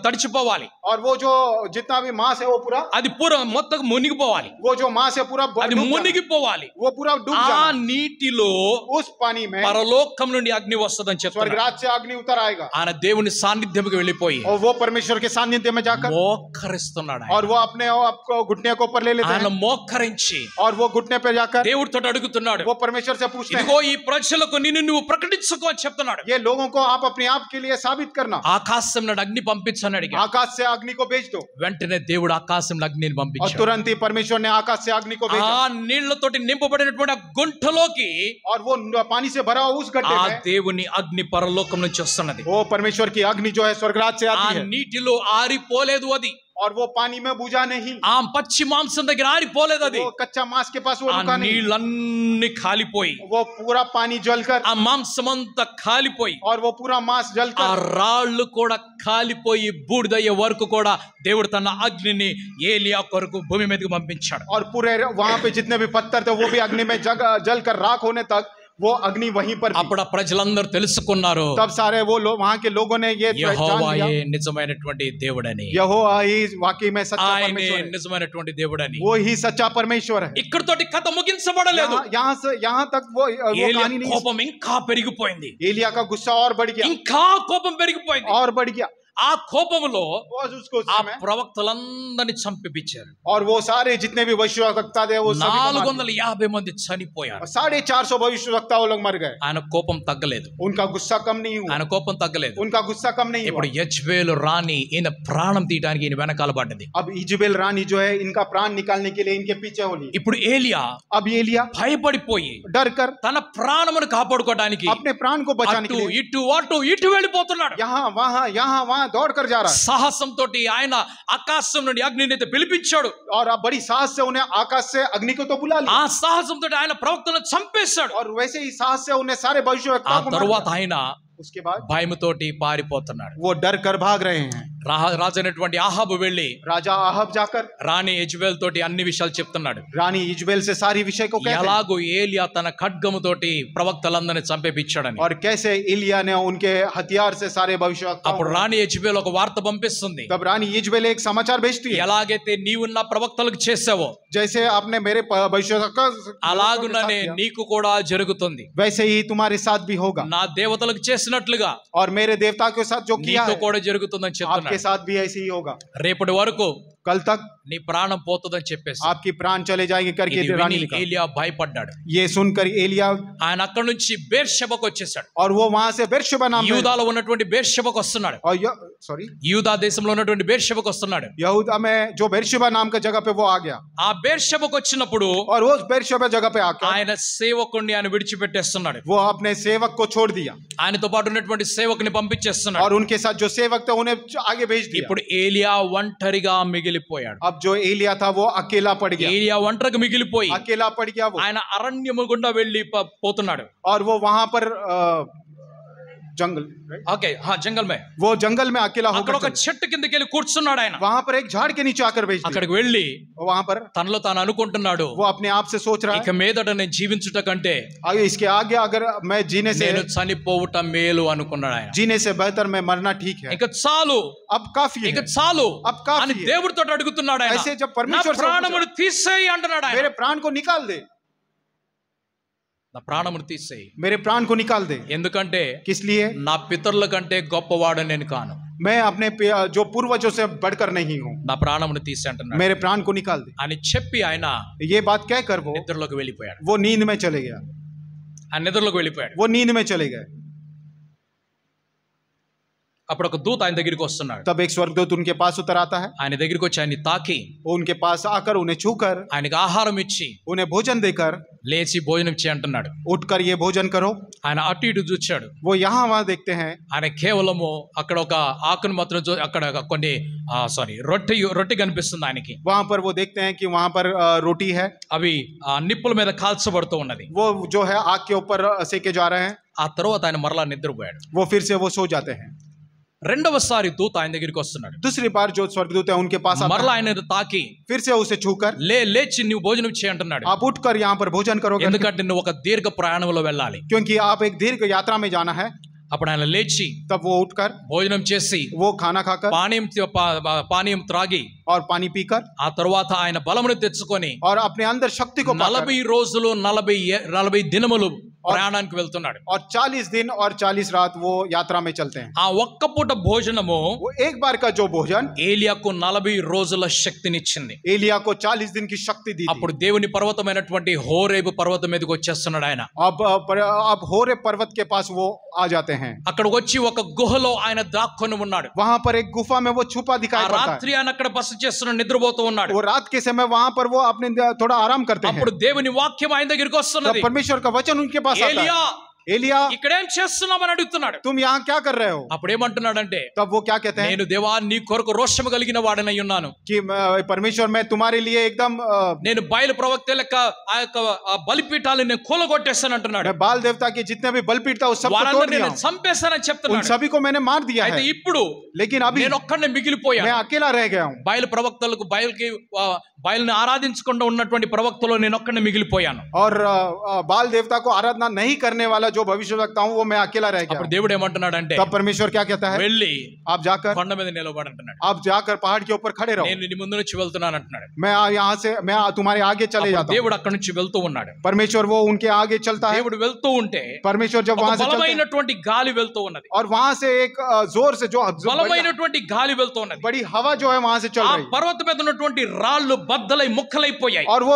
తడిచిపోవాలి. और वो जो जितना भी मांस है वो पूरा అది మొత్తం మునిగిపోవాలి. वो जो मांस है पूरा అది डूब जाना. మునిగిపోవాలి. वो पूरा डूब ఆ जाना. నీటిలో उस पानी में పరలోకం నుండి అగ్ని వస్తుందని చెప్తున్నాడు. स्वर्गराज से अग्नि उतर आएगा. ఆయన దేవుని సాన్నిధ్యంకి వెళ్ళిపోయి और वो परमेश्वर के सानिध्य में जाकर మోకరిస్తున్నాడు. और वो अपने आप को घुटने को ऊपर ले लेते ఆయన हैं. మోకరించి और वो घुटने पे जाकर దేవుడితో అడుగుతున్నాడు, वो परमेश्वर से पूछते हैं ఇదిగో ఈ ప్రజలకు నిన్ను నువ్వు ప్రకటించుకో అని చెప్తున్నాడు. ये लोगों को आप अपने आप के लिए साबित करना. ఆకాశం నుండి అగ్ని పంపించని అడిగాడు. आकाश से अग्नि को भेज दो. వెంటనే దేవుడు ఆకాశం నుండి అగ్నిని और పంపించాడు. तुरंत ही परमेश्वर ने आकाश से अग्नि को भेजा. ఆ నీళ్లతోటి నింపబడినటువంటి ఆ గుంటలోకి और वो पानी से भरा हुआ उस गड्ढे ఆ में దేవుని అగ్ని పరలోకం నుంచి వస్తున్నది. वो परमेश्वर की अग्नि जो है स्वर्गराज से ఆ आती है. నీటిలో ఆరిపోలేదు అది. और वो पानी में बुझा नहीं. ఆ పచ్చి మాంసం దగ్గర ఆరిపోలేదు అది. वो कच्चा मांस के पास वो ఆ रुका नहीं. నీళ్ళన్నీ కాలిపోయి, वो पूरा पानी जलकर ఆ మాంసం అంతా కాలిపోయి, और वो पूरा मांस ఆ जलकर రాళ్ళు కూడా కాలిపోయి బూడిదయ్యే వరకు కూడా దేవుడు తన అగ్నిని ఏలియా కొరకు భూమి మీదకి పంపించాడు. और पूरे वहां पे जितने भी पत्थर थे वो भी अग्नि में जलकर राख होने तक वो अग्नि वहीं पर थी। అప్పుడు ఆ ప్రజలందరూ తెలుసుకున్నారు तब सारे वो वहां के लोगों ने ये जान लिया, యెహోవాయే నిజమైనటువంటి దేవుడని, यहोवा ही वाकई में सच्चा ఆయనే परमेश्वर है, నిజమైనటువంటి దేవుడని. वो ही सच्चा परमेश्वर है। ఇక్కడితోటి కథ ముగించబడలేదు. यहाँ तक वो ఏలియా कहानी नहीं, కోపం ఇంకా పెరిగిపోయింది, एलिया का गुस्सा और बढ़ गया, ఇంకా కోపం పెరిగిపోయింది. और बढ़ गया। ఆ కోపములో और उसको ఆ समय ప్రవక్తలందరినీ చంపిపించారు. और वो सारे जितने भी भविष्यवक्ता थे वो सभी को मार दिया। 450 మంది చనిపోయారు. 450 भविष्यवक्ता वो लोग मर गए। ఆయన కోపం తగ్గలేదు, उनका गुस्सा कम नहीं हुआ, ఆయన కోపం తగ్గలేదు. उनका गुस्सा कम नहीं ఇప్పుడు हुआ। యెజ్బేలు రాణి ఈయన ప్రాణం తీయడానికి ఈయన వెనకాల పడ్డది. अब इजबेल रानी जो है इनका प्राण निकालने के लिए इनके पीछे हो ली। ఇప్పుడు ఏలియా अब एलिया భయపడిపోయి डर कर తన ప్రాణమును కాపాడుకోవడానికి अपने प्राण को बचाने అటు के लिए ఇటు అటు ఇటు వెళ్ళిపోతున్నాడు. यहाँ वहां दौड़ कर जा रहा है, సాహసంతో ఆయన ఆకాశం నుండి అగ్నిని అయితే పిలిపించాడు. और अब बड़ी साहस से उन्हें आकाश से अग्नि को तो बुला लिया, ఆ సాహసంతో ఆయన ప్రవక్తలను చంపేశాడు. और वैसे ही साहस से उन्हें सारे ఆ भविष्यवक्ताओं को मार తరువాత दिया। ఆయన उसके बाद భయముతోటి పారిపోతున్నాడు. वो डर कर भाग रहे हैं। రాజైనటువంటి ఆహాబు వెళ్ళి राजा आहब जाकर రాణి యెజ్బేల్ తోటి అన్ని విషయాలు చెప్తున్నాడు. रानी इजबेल से सारी विषय को कहते हैं, ఎలాగో ఏలియా తన ఖడ్గముతోటి ప్రవక్తలందరినీ చంపేపించాడని. और कैसे एलिया ने उनके हथियार से सारे भविष्यवक्ताओं అప్పుడు को। రాణి యెజ్బేల్ ఒక వార్త పంపిస్తుంది, तब रानी इजबेल एक समाचार भेजती है, ఎలాగైతే నీవు నా ప్రవక్తలకు చేసావో जैसे आपने मेरे भविष्यवक्ता के साथ అలాగుననే किया, నీకు కూడా జరుగుతుంది. वैसे ही तुम्हारे साथ भी होगा, నా దేవతలకు చేసినట్లుగా और मेरे देवता के साथ जो किया నీతో है కూడా జరుగుతుందని आपके చెప్తున్నాడు. साथ भी ऐसे ही होगा। రేపటి వరకు कल तक నీ ప్రాణం పోతుందని చెప్పేసి आपकी प्राण चले जाएंगे करके ఇది रानी విని ने कहा। ఏలియా భయపడ్డాడు. ये सुनकर एलिया, ఆయన అక్కడి నుంచి బేర్షెబకు వచ్చేసాడు. और वो वहां से बेर्शेबा नाम में, యూదాలో ఉన్నటువంటి బేర్షెబకు వస్తున్నాడు. और सॉरी యూదా దేశంలో ఉన్నటువంటి బేర్షెబకు వస్తున్నాడు. यहूदा में जो बेर्शेबा नाम का जगह पे वो आ गया, ఆ బేర్షెబకు వచ్చినప్పుడు और वो बेर्शेबा जगह पे आकर ఆయన సేవకుణ్ణి ఆయన విడిచిపెట్టేస్తున్నాడు. वो अपने सेवक को छोड़ दिया, ఆయనతో పాటు ఉన్నటువంటి సేవకుని పంపించేస్తున్నాడు. और उनके साथ जो सेवक थे उन्हें आगे भेज दिया। ఇప్పుడు ఏలియా ఒంటరిగా మిగిలిపోయాడు. अब जो एलिया था वो अकेला पड़ गया, ఏలియా ఒంటరిగా మిగిలిపోయి अकेला पड़ गया वो, ఆయన అరణ్యము గుండా వెళ్ళి పోతున్నాడు. और वो वहां पर जंगल, ఓకే జంగల్ మే वो जंगल में अकेला అక్కడ ఒక होकर చెట్టు కిందకి వెళ్ళి కూర్చున్నాడు. ఆయన वहां पर एक झाड़ के नीचे आकर भेज दिया। అక్కడికి వెళ్ళి वहां पर తనలో తాను అనుకుంటున్నాడు, वो अपने आप से सोच रहा ఇక మీదట నేను జీవించుట కంటే है इसके आगे अगर मैं जीने నేను చనిపోవుట మేలు అనుకున్నాడు. ఆయన से बेहतर मैं मरना ठीक है, ఇక చాలు अब काफी ఇక है, చాలు अब काफी అని है। దేవుడితో అడుగుతున్నాడు. ఆయన ऐसे जब నా परमेश्वर से ప్రాణమును తీసేయి అంటున్నాడు. ఆయన मेरे प्राण को निकाल दे, నా ప్రాణమును తీసేయి, मेरे प्राण को निकाल दे। ఎందుకంటే किस लिए? నా పితరుల కంటే గొప్పవాడు నేను కాను, मैं अपने जो पूर्वजों से बढ़कर नहीं हूँ, నా ప్రాణమును తీసి అంటున్నాడు. मेरे प्राण को निकाल दे। అని చెప్పి ఆయన ये बात कहकर वो నిద్రలోకి వెళ్ళిపోయాడు. नींद में चले गया, ఆయన నిద్రలోకి వెళ్ళిపోయాడు. वो नींद में चले गए। అప్పుడు ఒక దూత ఆయన దగ్గరికి వస్తున్నాడు. तब एक स्वर्गदूत उनके पास उतर आता है, ఆయన దగ్గరికి వచ్చి ఆయన్ని తాకి वो उनके पास आकर उन्हें छूकर ఆయనకి ఆహారం ఇచ్చి उन्हें भोजन देकर లేచి భోజనం చేయి అంటున్నాడు. उठकर ये भोजन करो। ఆయన అటు ఇటు చూచాడు. वो यहाँ वहां देखते हैं, ఆయన కేవలము అక్కడ ఒక ఆకును మాత్రం అక్కడ కొన్ని రొట్టె కనిపిస్తుంది ఆయనకి. वहां पर वो देखते हैं कि वहां पर रोटी है, అవి నిప్పుల మీద కాల్చబడుతూ ఉన్నది. वो जो है आग के ऊपर सेके जा रहे हैं। ఆ తర్వాత ఆయన మరలా నిద్రపోయాడు. वो फिर से वो सो जाते हैं। రెండవసారి దూత ఆయన దగ్గరికి వస్తున్నాడు. दूसरी बार जो स्वर्गदूत है उनके पास आता మరలా है, ఆయన తాకి फिर से उसे छूकर లేచి నువ్వు భోజనం చేయి అంటున్నాడు. आप उठकर यहाँ पर भोजन करोगे, ఎందుకంటే నువ్వు ఒక దీర్ఘ ప్రయాణంలో వెళ్ళాలి. क्योंकि आप एक दीर्घ यात्रा में जाना है। అప్పుడు ఆయన లేచి तब वो उठकर భోజనం చేసి वो खाना खाकर పానీయం త్రాగి और पानी पीकर ఆ తర్వాత ఆయన బలమును తెచ్చుకొని और अपने अंदर शक्ति को पाकर 40 రోజులు 40 దినములు ప్రయాణానికి వెళ్తున్నాడు. और 40 दिन और 40 रात वो यात्रा में चलते हैं। ఆ ఒక్క పూట భోజనము वो एक बार का जो भोजन ఏలియాకు 40 రోజుల శక్తినిచ్చింది. एलिया को 40 दिन की शक्ति दी थी। అప్పుడు దేవుని పర్వతమైనటువంటి హోరేబు పర్వతం మీదకి వచ్చేస్తున్నాడు ఆయన. अब होरे पर्वत के पास वो आ जाते हैं। అక్కడికి వచ్చి ఒక గుహలో ఆయన దాక్కొని ఉన్నాడు. वहां पर एक गुफा में वो छुपा ఆ दिखाई पड़ता है। రాత్రి ఆయన అక్కడ బస చేస్తున్నాడు, నిద్రపోతూ ఉన్నాడు. वो रात के समय वहां पर वो अपने थोड़ा आराम करते हैं। అప్పుడు దేవుని వాక్యం ఆయన దగ్గరికి तब వస్తున్నది. परमेश्वर का वचन उनके पास आता है, ఏలియా एलिया ఇక్కడేం చేస్తున్నామని అడుగుతున్నాడు. तुम यहाँ क्या कर रहे हो? అప్పుడు ఏమంటున్నాడంటే, तब वो क्या कहते हैं నేను దేవా నీ కొరకు రోషము కలిగిన వాడనై ఉన్నాను. कि परमेश्वर मैं तुम्हारे लिए एकदम నేను బయలు ప్రవక్త లెక్క ఆ యొక్క బలిపీఠాలను నేను కూలగొట్టేస్తాను అంటున్నాడు. मैं बाल देवता के जितने भी बलिपीठ था उस सबको तोड़ వారందరినీ दिया నేను हूं। చంపేస్తానని उन చెప్తున్నాడు. सभी को मैंने मार दिया అయితే है, ఇప్పుడు लेकिन अभी నేను ఒక్కడే మిగిలిపోయాను. मैं अकेला रह गया हूं। బయలు ప్రవక్తలకు బయలుని ఆరాధించకుండా ఉన్నటువంటి ప్రవక్తలో నేను ఒక్కడే మిగిలిపోయాను. और बाल देवता को आराधना नहीं करने वाला जो भविष्यवक्ता हूं वो मैं अकेला रह गया అప్పుడు हूं। దేవుడు ఏమంటున్నాడంటే, तब परमेश्वर क्या कहता है, వెళ్ళి आप जाकर కొండ మీద నిలబడి అంటున్నాడు. आप जाकर पहाड़ के ऊपर खड़े रहो, నేను నీ ముందు నుంచి వెళ్తున్నాను అంటున్నాడు. मैं यहाँ से मैं तुम्हारे आगे चले అప్పుడు जाता हूं। దేవుడు అక్కడి నుంచి వెళ్తూ ఉన్నాడు. परमेश्वर वो उनके आगे चलता है। దేవుడు వెళ్తూ ఉంటే परमेश्वर जब ఒక वहां से चलते हैं, బలమైనటువంటి గాలి వెళ్తూ ఉన్నది. और वहां से एक जोर से जो బలమైనటువంటి గాలి వెళ్తూ ఉన్నది. बड़ी हवा जो है वहां से चल ఆ रही है, పర్వతం మీద ఉన్నటువంటి రాళ్ళు బద్దలై ముక్కలైపోయాయి. और वो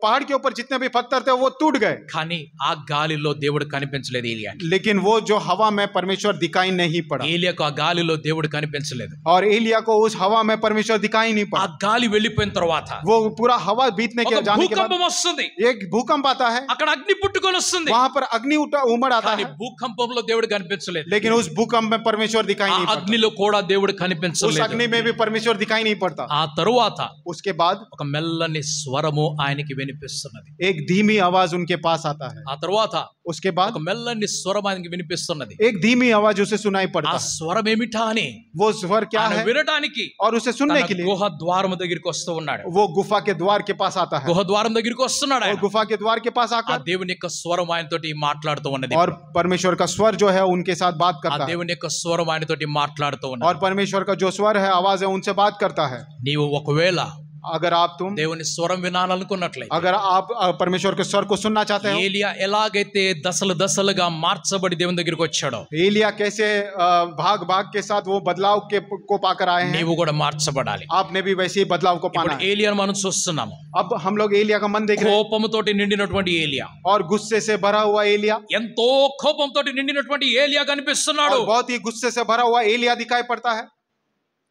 पहाड़ के ऊपर जितने भी पत्थर थे वो टूट गए, కానీ ఆ గాలిలో దేవుడు కనిపించలేదు ఏలియాకి. लेकिन वो जो हवा में परमेश्वर दिखाई नहीं पड़ा। ఏలియాకు ఆ గాలిలో దేవుడు కనిపించలేదు. और एलिया को उस हवा में परमेश्वर दिखाई नहीं ఆ पड़ा। గాలి వెళ్ళిపోయిన తర్వాత वो पूरा हवा बीतने के ఒక जाने के बाद భూకంపం వస్తుంది. एक भूकंप आता है, అక్కడ అగ్ని పుట్టుకొని వస్తుంది. वहां पर अग्नि उमड़ आता కానీ है, భూకంపంలో దేవుడు కనిపించలేదు. लेकिन उस भूकंप में परमेश्वर दिखाई ఆ नहीं पड़ता। అగ్నిలో కూడా దేవుడు उस కనిపించలేదు. अग्नि में भी परमेश्वर दिखाई नहीं पड़ता। ఆ తరువాత उसके बाद ఒక మెల్లని స్వరము ఆయనకి వినిపిస్తున్నది. एक धीमी आवाज उनके पास आता है। ఆ తరువాత उसके बाद ఒక మెల్లని స్వరం ఆయనకి వినిపిస్తున్నది. एक धीमी आवाज उसे सुनाई ఆ पड़ता है। స్వరం ఏమిటా అని वो स्वर क्या ఆయన है, వినడానికి और उसे सुनने के తన लिए గుహ ద్వారం దగ్గరికి వస్తూ ఉన్నాడు. वो गुफा के द्वार के पास आता है, గుహ ద్వారం దగ్గరికి వస్తున్నాడు और ఆయన. गुफा के द्वार के पास ఆ आकर దేవుని యొక్క స్వరం ఆయనతోటి మాట్లాడుతూ ఉన్నది. और परमेश्वर का स्वर जो है उनके साथ बात ఆ करता है, దేవుని యొక్క స్వరం ఆయనతోటి మాట్లాడుతూ ఉన్నది. और परमेश्वर का जो स्वर है आवाज है उनसे बात करता है। నీవు ఒకవేళ अगर आप तुम దేవుని స్వరం వినాలనుకున్నట్లయితే, अगर आप परमेश्वर के स्वर को सुनना चाहते हो, ఏలియా ఎలాగైతే దశలు దశలుగా మార్చబడి దేవుని దగ్గరికి వచ్చాడో, एलिया कैसे भाग भाग के साथ वो बदलाव को पाकर आए हैं, నీవు కూడా మార్చబడాలి. आपने भी वैसे ही बदलाव को पाना ఇప్పుడు है। ఏలియాను మనం చూస్తున్నాము. अब हम लोग एलिया का मन देख रहे हैं, కోపముతోటి నిండినటువంటి ఏలియా, और गुस्से से भरा हुआ एलिया, ఎంతో కోపంతోటి నిండినటువంటి ఏలియా కనిపిస్తున్నాడు. और बहुत ही गुस्से से भरा हुआ एलिया दिखाई पड़ता है।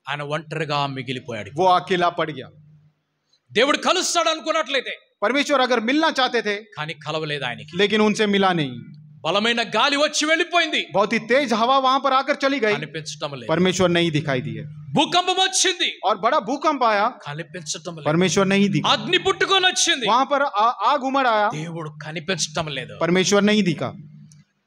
ఆయన ఒంటరిగా మిగిలిపోయాడు. वो अकेला पड़ गया। దేవుడు కలుస్తాడు అనుకున్నట్లయితే, परमेश्वर अगर मिलना चाहते थे, కానీ కలవలేదు ఆయనకి. लेकिन उनसे मिला नहीं। బలమైన గాలి వచ్చి వెళ్ళిపోయింది, बहुत ही तेज हवा वहां पर आकर चली गई, కనిపించటం లేదు. परमेश्वर नहीं दिखाई दिए। భూకంపం వచ్చింది, और बड़ा भूकंप आया, కనిపించటం లేదు. परमेश्वर नहीं दिखा। అగ్ని పుట్టుకొని వచ్చింది, वहां पर आग उमड़ आया, దేవుడు కనిపించటం లేదు. परमेश्वर नहीं दिखा।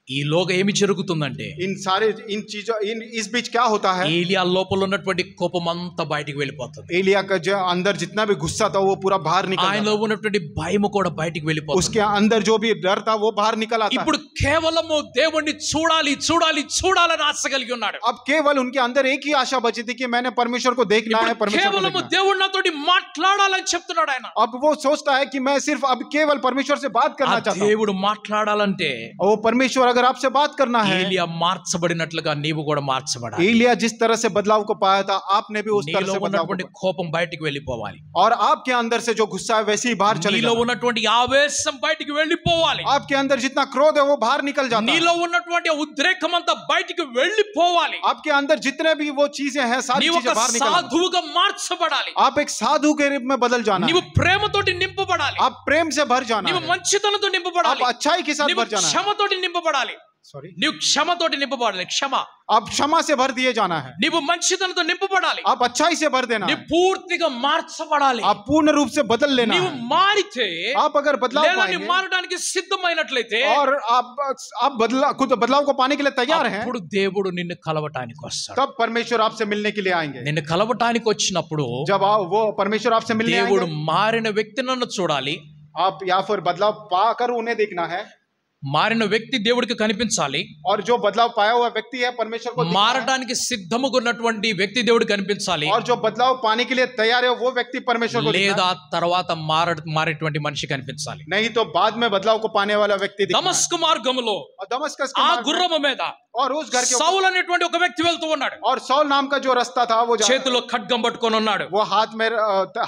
ఈలోగా ఏమి జరుగుతుందంటే, इन सारे इन चीजों इस बीच क्या होता है, ఏలియా లోపల ఉన్నటువంటి కోపం అంతా బయటికి వెళ్ళిపోతుంది. एलिया का जो अंदर जितना भी गुस्सा था वो पूरा बाहर निकल ఆయనలో आता। ఉన్నటువంటి భయం కూడా బయటికి వెళ్ళిపోతుంది. उसके अंदर जो भी डर था वो बाहर निकल आता है। ఇప్పుడు కేవలము దేవుణ్ణి చూడాలి చూడాలి చూడాలని ఆశ కలిగి ఉన్నాడు. अब केवल उनके अंदर एक ही आशा बची थी कि मैंने परमेश्वर को देखना है, ఇప్పుడు परमेश्वर को కేవలము देखना है। దేవుడు నాతోటి మాట్లాడాలని చెప్తున్నాడు ఆయన. अब वो सोचता है कि मैं सिर्फ अब केवल परमेश्वर से बात ఆ करना चाहता हूँ। దేవుడు మాట్లాడాలంటే वो परमेश्वर अगर आपसे बात करना है, ఏలియా మార్చబడినట్లుగా నీవు కూడా మార్చబడాలి. एलिया जिस तरह से बदलाव को पाया था आपने भी उस तरह నీలో से बदलाव को ఉన్నటువంటి కోపం బయటికి వెళ్ళిపోవాలి. और आपके अंदर से जो गुस्सा है वैसे ही बाहर चले నీలో जाता। ఉన్నటువంటి ఆవేశం బయటికి వెళ్ళిపోవాలి. आपके अंदर जितना क्रोध है वो बाहर निकल जाता है। నీలో ఉన్నటువంటి ఉద్రేకం అంతా బయటికి వెళ్ళిపోవాలి. आपके अंदर जितने भी वो चीजें हैं सारी నీవు चीजें ఒక बाहर निकल। సాధువుగా మార్చబడాలి. आप एक साधु के रूप में बदल जाना నీవు है। ప్రేమతోటి నింపబడాలి. आप प्रेम से भर जाना నీవు है। మంచితనంతో आप నింపబడాలి. अच्छाई के साथ నీవు भर जाना है। క్షమతోటి నింపబడాలి. सॉरी, నీవు క్షమతోటి నింపబడాలి. క్షమ. आप क्षमा से भर दिए जाना है। నీవు మంచితనంతో నింపబడాలి. आप अच्छाई से भर देना నీవు है। పూర్తిగా మార్చబడాలి. आप पूर्ण रूप से बदल लेना నీవు है। మారితే, आप अगर बदलाव లేదా నీవు पाएंगे మారడానికి సిద్ధమైనట్లయితే, और आप खुद बदलाव को पाने के लिए तैयार हैं, అప్పుడు దేవుడు నిన్ను కలవటానికి వస్తాడు. तब परमेश्वर आपसे मिलने के लिए आएंगे। నిన్ను కలవటానికి వచ్చినప్పుడు जब वो परमेश्वर आपसे मिलने దేవుడు आएंगे, మారిన వ్యక్తి నన్ను చూడాలి. आप या फिर बदलाव पाकर उन्हें देखना है, మారిన వ్యక్తి దేవుడికి కనిపించాలి. और जो बदलाव पाया हुआ व्यक्ति है परमेश्वर को दिखना है, మారడానికి సిద్ధముగా ఉన్నటువంటి వ్యక్తి దేవుడికి కనిపించాలి. और जो बदलाव पाने के लिए तैयार है वो व्यक्ति परमेश्वर को दिखना లేదా है। తర్వాత మారేటువంటి మనిషి కనిపించాలి. नहीं तो बाद में बदलाव को पाने वाला व्यक्ति दिखना है। దమస్కు మార్గములో और दमस्कस ఆ के मार्ग में గుర్రము మీద और उस घर के సౌలు అనేటువంటి ఒక వ్యక్తి వెళ్తూ ఉన్నాడు. और सौल नाम का जो रास्ता था वो చేతిలో ఖడ్గం పట్టుకొని ఉన్నాడు. वो हाथ में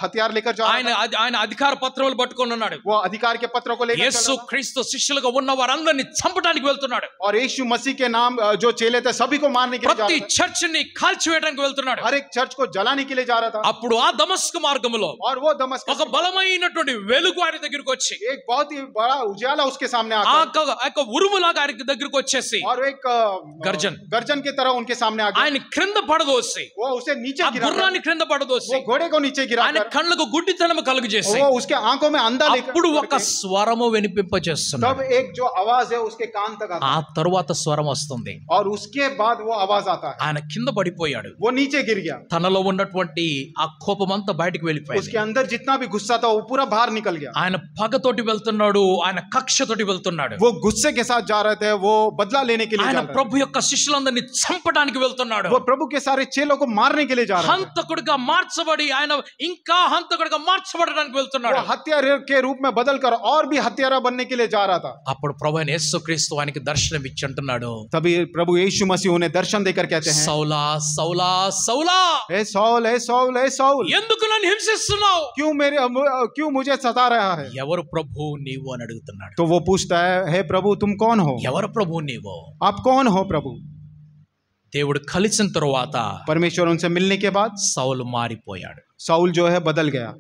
हथियार लेकर जा रहा था. ఆయన అధికార పత్రాలు పట్టుకొని ఉన్నాడు. वो अधिकार के पत्रों को लेकर యేసు క్రీస్తు శిష్యులుగా ఉన్న వారందరిని చంపడానికి వెళ్తున్నాడు. और यीशु मसीह के नाम जो चेले थे सभी को मारने के लिए जा ప్రతి रहा था. చర్చిని కాల్చివేయడానికి వెళ్తున్నాడు. हर एक चर्च को जलाने के लिए जा रहा था. అప్పుడు ఆ దమస్కు మార్గములో और वो दमस्कस ఒక బలమైనటువంటి వెలుగు ఆయన దగ్గరికి వచ్చి एक बहुत ही बड़ा उजाला उसके सामने ఆ आता ఉరుములాగా ఆయన దగ్గరికి వచ్చేసి और एक गर्जन की तरह उनके सामने आ गया. ఆయన క్రింద పడదోసి वो उसे नीचे ఆ गिरा, గుర్రాన్ని క్రింద పడదోసి वो घोड़े को नीचे गिरा ఆయన కళ్ళకు గుడ్డితనము కలుగజేసి वो उसके आंखों में अंधा అప్పుడు ఒక लेकर స్వరము వినిపింపజేస్తున్నాడు. तब एक जो आवाज है उसके कान तक आता ఆ తరువాత స్వరం వస్తుంది. और उसके बाद वो आवाज आता है. ఆయన కింద పడిపోయాడు. वो नीचे गिर गया. తనలో ఉన్నటువంటి ఆ కోపమంతా బయటికి వెళ్ళిపోయింది. उसके अंदर जितना भी गुस्सा था वो पूरा बाहर निकल गया. ఆయన పగతోటి వెళ్తున్నాడు, ఆయన కక్షతోటి వెళ్తున్నాడు. वो गुस्से के साथ जा रहे थे, वो बदला लेने के लिए ఆయన जा रहे थे. ప్రభు యొక్క శిష్యులందరినీ చంపడానికి వెళ్తున్నాడు. वो प्रभु के सारे चेलों को मारने के लिए जा रहे थे. హంతకుడిగా మార్చబడి ఆయన ఇంకా హంతకుడిగా మార్చబడడానికి వెళ్తున్నాడు. वो हत्यारे के रूप में बदल कर और भी हत्यारा बनने के लिए जा रहा था. అప్పుడు ప్రభువైన యేసుక్రీస్తు ఆయనకి దర్శనం ఇచ్చి అంటున్నాడు, तभी प्रभु यीशु मसीह उन्हें दर्शन देकर कहते हैं, సౌలా సౌలా సౌలా, हे सौल हे सौल हे सौल, ఎందుకు నన్ను హింసిస్తున్నావు? क्यों मुझे सता रहा है? ఎవరు ప్రభు నీవు అని అడుగుతున్నాడు. तो वो पूछता है, हे प्रभु तुम कौन हो? ఎవరు ప్రభు నీవు? आप कौन हो प्रभु? దేవుడు కలిసిన తరువాత परमेश्वर उनसे मिलने के बाद సౌలు మారిపోయాడు. साउल जो है बदल गया.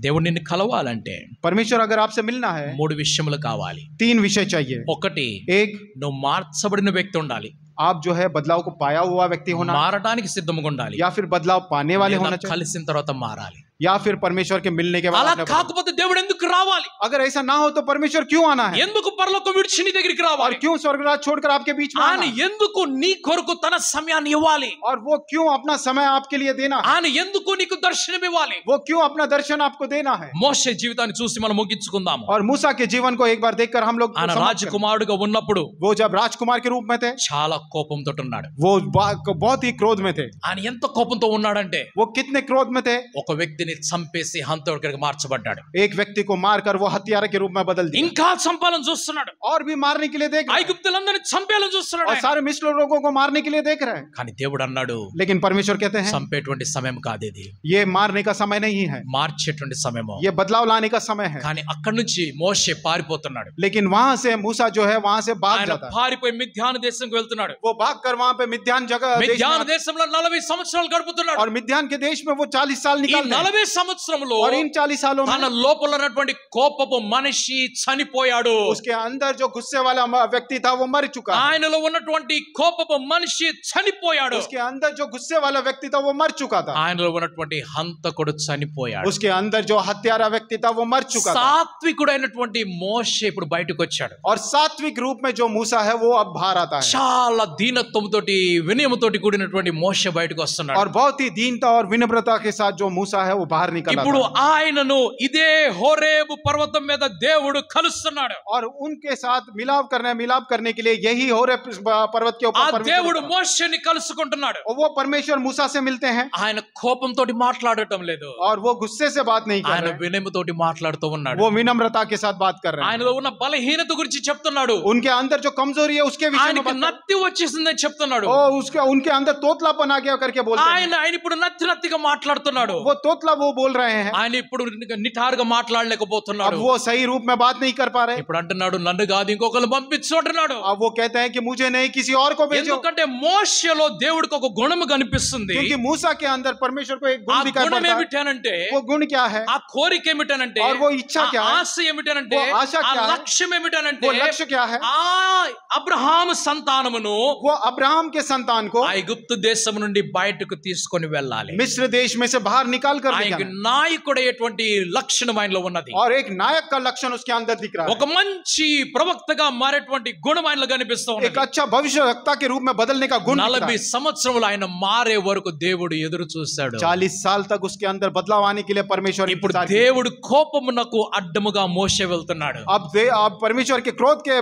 దేవుడు నిన్ను కలవాలంటే परमेश्वर अगर आपसे मिलना है 3 విషయములు కావాలి. 3 विषय चाहिए. ఒకటి, एक, నువ్వు మార్చబడిన వ్యక్తి ఉండాలి. आप जो है बदलाव को पाया हुआ व्यक्ति होना, మారడానికి సిద్ధంగా ఉండాలి. या फिर बदलाव पाने वाले होना चाहिए, కలిసిన తర్వాత మారాలి. या फिर परमेश्वर के मिलने के बाद అలా आपने కాకపోతే దేవుడు ఎందుకు రావాలి? अगर ऐसा ना हो तो परमेश्वर क्यों आना है? ఎందుకు పరలోకం విడిచి నీ దగ్గరికి और రావాలి? क्यों स्वर्गराज छोड़कर आपके बीच में ఆయన आना? ఎందుకు నీ కొరకు తన సమయాన్ని ఇవ్వాలి? और वो क्यों अपना समय आपके लिए देना है? ఆయన ఎందుకు నీకు దర్శనం ఇవ్వాలి? वो क्यों अपना दर्शन आपको देना है? మోషే జీవితాన్ని చూసి మనం ముగించుకుందాము. और मूसा के जीवन को एक बार देखकर हम लोग ఆయన समाप्त करें. రాజకుమారుడుగా ఉన్నప్పుడు वो जब राजकुमार के रूप में थे, చాలా కోపంతో ఉన్నాడు. वो बहुत ही क्रोध में थे. ఆయన ఎంత కోపంతో ఉన్నాడంటే वो कितने क्रोध में थे? ఒక వ్యక్తిని చంపేసి హంతకుడిగా మార్చబడ్డాడు. एक व्यक्ति को मारकर वो हत्यारे के रूप में बदल दिया. ఇంకా చంపాలని చూస్తున్నాడు. और भी मारने के लिए देख रहे हैं. ఐగుప్తులందరినీ చంపేయాలని చూస్తున్నాడు. और सारे मिस्र लोगों को मारने के लिए देख रहे हैं. కానీ దేవుడు అన్నాడు, लेकिन परमेश्वर कहते हैं, చంపేటువంటి సమయం కాదు ఇది, ये मारने का समय नहीं है, మార్చేటువంటి సమయము. ये बदलाव लाने का समय है. కానీ అక్కడి నుంచి మోషే పారిపోతున్నాడు. लेकिन वहां से मूसा जो है वहां से भाग ఆయన जाता है. పారిపోయి మిద్యాను దేశంకి వెళ్తున్నాడు. वो भाग कर वहां पे मिद्यान जगह देश మిద్యాను में, దేశంలో 40 సంవత్సరాలు గడుపుతున్నాడు. और मिद्यान के देश में वो 40 साल ఈ निकालते हैं. 40 సంవత్సరములో और इन 40 सालों తన में లోపల ఉన్నటువంటి కోపపు మనిషి చనిపోయాడు. उसके अंदर जो गुस्से वाला व्यक्ति था वो मर चुका है. ఆయనలో ఉన్నటువంటి కోపపు మనిషి చనిపోయాడు. उसके अंदर जो गुस्से वाला व्यक्ति था वो मर चुका था. ఆయనలో ఉన్నటువంటి హంతకుడు చనిపోయాడు. उसके अंदर जो हत्यारा व्यक्ति था वो मर चुका था. సాత్వికుడైనటువంటి మోషే ఇప్పుడు బయటకు వచ్చాడు. और सात्विक रूप में जो मूसा है वो अब बाहर आता है. చాలా దీనత్వంతోటి వినయముతోటి కూడినటువంటి మోషే బయటకు వస్తున్నాడు. और बहुत ही दीनता और विनम्रता के साथ जो मूसा है वो बाहर निकला ఇప్పుడు था. ఆయనను ఇదే హోరేబు పర్వతం మీద దేవుడు కలుస్తున్నాడు. और उनके साथ मिलाप करने के लिए यही होरे पर्वत के ఆ ऊपर దేవుడు परमेश्वर మోషేని కలుసుకుంటున్నాడు. और वो परमेश्वर मूसा से मिलते हैं. ఆయన కోపంతోటి మాట్లాడటం లేదు, और वो गुस्से से बात नहीं कर ఆయన रहे हैं. వినయముతోటి మాట్లాడుతూ ఉన్నాడు. वो विनम्रता के साथ बात कर रहे हैं. ఆయనలో ఉన్న బలహీనత గురించి చెప్తున్నాడు. उनके अंदर जो कमजोरी है उसके विषय में ఆయనకి बात कर- నత్తి వచ్చేసిందని చెప్తున్నాడు. ओ उसके उनके अंदर तोतलापन आ गया करके बोलते हैं. ఆయన ఇప్పుడు నత్తిగా మాట్లాడుతున్నాడు. वो तोतला वो बोल रहे हैं. ఆయన ఇప్పుడు నిఠారుగా మాట్లాడలేకపోతున్నాడు. अब वो सही रूप में बात नहीं कर पा रहे. ఇప్పుడు అంటున్నాడు, నన్ను కాదు ఇంకొకరు పంపించు అంటున్నాడు. अब वो कहते हैं कि मुझे नहीं किसी और को भेजो. ఎందుకంటే మోషేలో దేవుడికి ఒక గుణము కనిపిస్తుంది. क्योंकि मूसा के अंदर परमेश्वर को एक ఆ गुण दिखाई గుణం पड़ता है. ఏమిటనంటే, वो गुण क्या है? ఆ కోరిక ఏమిటనంటే, और वो इच्छा क्या है? ఆశ ఏమిటనంటే, वो आशा ఆ क्या है? లక్ష్యం ఏమిటనంటే, वो लक्ष्य क्या है? ఆ అబ్రహాము సంతానమును वो अब्राहम के संतान को ఐగుప్తు దేశం నుండి బయటకు తీసుకొని వెళ్ళాలి. मिस्र देश में से बाहर निकाल कर ले ఆయనకి जाना. నాయకుడైనటువంటి లక్షణం ఆయనలో ఉన్నది. और एक नायक का लक्षण उसके अंदर दिख रहा है. ఒక మంచి ప్రవక్తగా మారేటువంటి గుణం ఆయనలో కనిపిస్తూ एक ఉన్నది. अच्छा भविष्यवक्ता के रूप में बदलने का गुण दिख रहा 40 है. సంవత్సరములు ఆయన మారే వరకు దేవుడు ఎదురు చూశాడు. 40 साल तक उसके अंदर बदलाव आने के लिए परमेश्वर ఇప్పుడు इंतजार किया. దేవుడు కోపమునకు అడ్డముగా మోషే వెళ్తున్నాడు. अब परमेश्वर के क्रोध के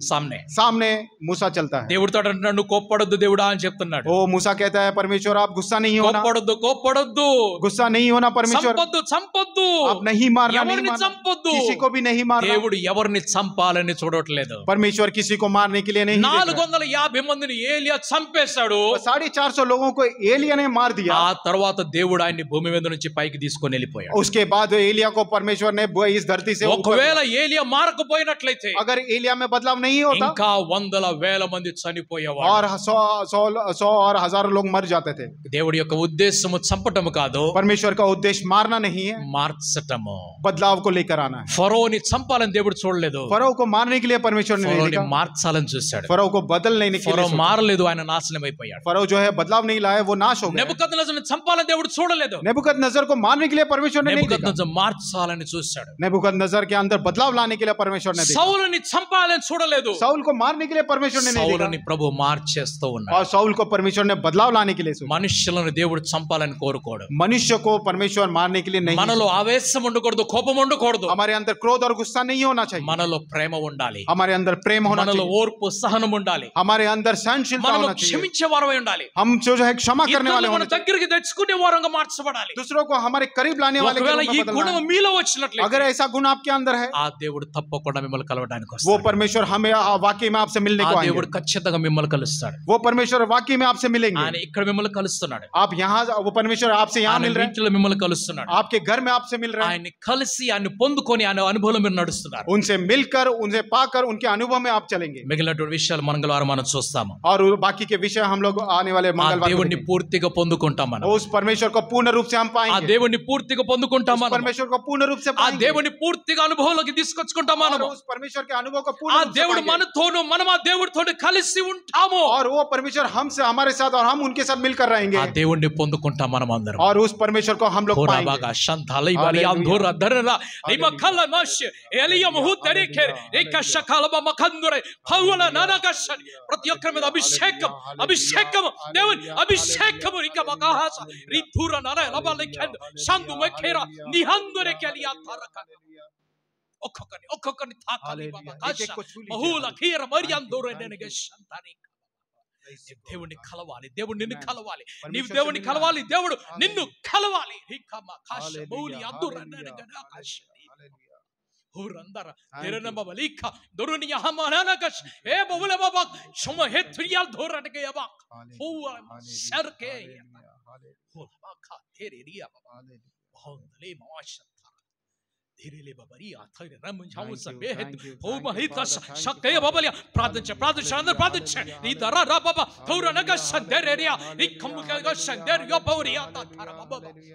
सामने सामने मूसा चलता है। దేవుడితో అంటున్నాడు నువ్వు కోప్పడొద్దు దేవుడా అని చెప్తున్నాడు. ओ मूसा कहता है परमेश्वर आप गुस्सा नहीं होना, కోప్పడొద్దు गुस्सा नहीं होना परमेश्वर, చంపొద్దు आप नहीं मारना, नहीं ఎవరిని मारना, చంపొద్దు. किसी को भी नहीं मारना। దేవుడు ఎవరిని చంపాలని చూడట్లేదు. परमेश्वर किसी को मारने के लिए नहीं देख रहा। 450 మందిని ఏలియా చంపేశాడు. 450 लोगों को एलिया ने मार दिया। ఆ తర్వాత దేవుడు ఆయన్ని భూమి మీద నుంచి పైకి తీసుకొని వెళ్ళిపోయాడు. उसके बाद एलिया को परमेश्वर ने इस धरती से ఒకవేళ ఏలియా మారకపోయినట్లయితే अगर एलिया में बदलाव नहीं होता ఇంకా వందల వేల మంది చనిపోయేవారు. और 100 और हजारों लोग मर जाते थे। దేవుడి యొక్క ఉద్దేశము చంపటము కాదు, परमेश्वर का उद्देश्य मारना नहीं है, మార్చటము, बदलाव को लेकर आना है। ఫరోని చంపాలని దేవుడు చూడలేదు, फरो को मारने के लिए परमेश्वर ने नहीं ఫరోని देखा, మార్చాలని చూశాడు. फरो को बदलने के ఫరో लिए మారలేదు, ఆయన నాశనం అయిపోయాడు. फरो जो है बदलाव नहीं लाया, वो नाश हो गया। నెబుకద్నెజరుని చంపాలని దేవుడు చూడలేదు, नेबुकदनेस्सर को मारने के लिए परमेश्वर ने नहीं देखा, నెబుకద్నెజరు మార్చాలని చూశాడు. नेबुकदनेस्सर के अंदर बदलाव लाने के लिए परमेश्वर ने देखा। సౌలుని చంపాలని చూడలేదు, साउल को मारने के लिए परमेश्वर ने नहीं సౌలుని देखा, ప్రభు మార్చేస్తూ ఉన్నాడు. और साउल को परमेश्वर ने बदलाव लाने के लिए सोचा। మనుషులను దేవుడు చంపాలని కోరుకోడు. मनुष्य को परमेश्वर मारने के लिए नहीं, మనలో ఆవేశం ఉండకూడదు, కోపం ఉండకూడదు. हमारे अंदर क्रोध और गुस्सा नहीं होना चाहिए, మనలో ప్రేమ ఉండాలి, हमारे अंदर प्रेम होना మనలో चाहिए, ఓర్పు సహనం ఉండాలి, हमारे अंदर सहनशीलता మనలో होना चाहिए, క్షమించే వారమై ఉండాలి, हम जो है क्षमा करने वाले ఇతరులను మన होने चाहिए, దగ్గరికి తెచ్చుకునే వారంగా మార్చబడాలి. दूसरों को हमारे करीब लाने वाले के ఒకవేళ रूप ఈ में बदलना గుణం है। మీలో వచ్చినట్లయితే अगर ऐसा गुण आपके अंदर है, ఆ దేవుడు తప్పకుండా మిమ్మల్ని కలవడానికి वो వస్తాడు. परमेश्वर हमें वाकई में आपसे मिलने ఆ को దేవుడు आएंगे, ఖచ్చితంగా మిమ్మల్ని కలుస్తాడు. वो परमेश्वर वाकई में आपसे मिलेंगे। ఆయన ఇక్కడ మిమ్మల్ని కలుస్తున్నాడు, आप यहाँ, वो परमेश्वर आपसे यहाँ ఆయన मिल रहे हैं, ఇంట్లో మిమ్మల్ని కలుస్తున్నాడు, आपके घर में आपसे मिल रहे हैं, ఆయన్ని కలిసి ఆయన పొందుకొని ఆయన అనుభవంలో మీరు నడుస్తున్నారు. उनसे मिलकर, उनसे पाकर, उनके अनुभव में आप चलेंगे। మిగిలినటువంటి విషయాలు మంగళవారం మనం చూస్తాము. और बाकी के विषय हम लोग आने वाले ఆ मंगलवार को దేవుణ్ణి देखेंगे। పూర్తిగా పొందుకుంటాం మనం, उस परमेश्वर को पूर्ण रूप से हम ఆ पाएंगे, దేవుణ్ణి పూర్తిగా పొందుకుంటాం उस మనం, परमेश्वर को पूर्ण रूप से ఆ पाएंगे, దేవుని పూర్తిగా అనుభవంలోకి తీసుకొచ్చుకుంటాం और మనం. उस परमेश्वर के अनुभव को ఆ पूर्ण रूप से దేవుడు पाएंगे। మనతోను మనం ఆ దేవుడితోని కలిసి ఉంటాము. और वो परमेश्वर हमसे, हमारे साथ, और हम उनके साथ मिलकर रहेंगे, ఆ దేవుణ్ణి పొందుకుంటాం మనం అందరం. और उस परमेश्वर को हम लोग హోరా पाएंगे। బాగా షంతాలై బలి అంధోర ధరరా రిమకల నష్ ఎలియ ముహుతరికే ఏకశకలబ మకందురే పౌల నానకషని ప్రతి ఒక్కరి మీద అభిషేకం, అభిషేకం, దేవుని అభిషేకం ఇక మగాహస రిధుర నర లబలకెండ్ షందు మకేరా నిహందురే కెలియా తరక ఒక్కొక్కని తాకాలి బాబా కాష బహుల ఖీర మరియందురే నెనగే షంతాని. దేవుణ్ణి కలవాలి, దేవుడు నిన్ను కలవాలి, నీవు దేవుణ్ణి కలవాలి, దేవుడు నిన్ను కలవాలి.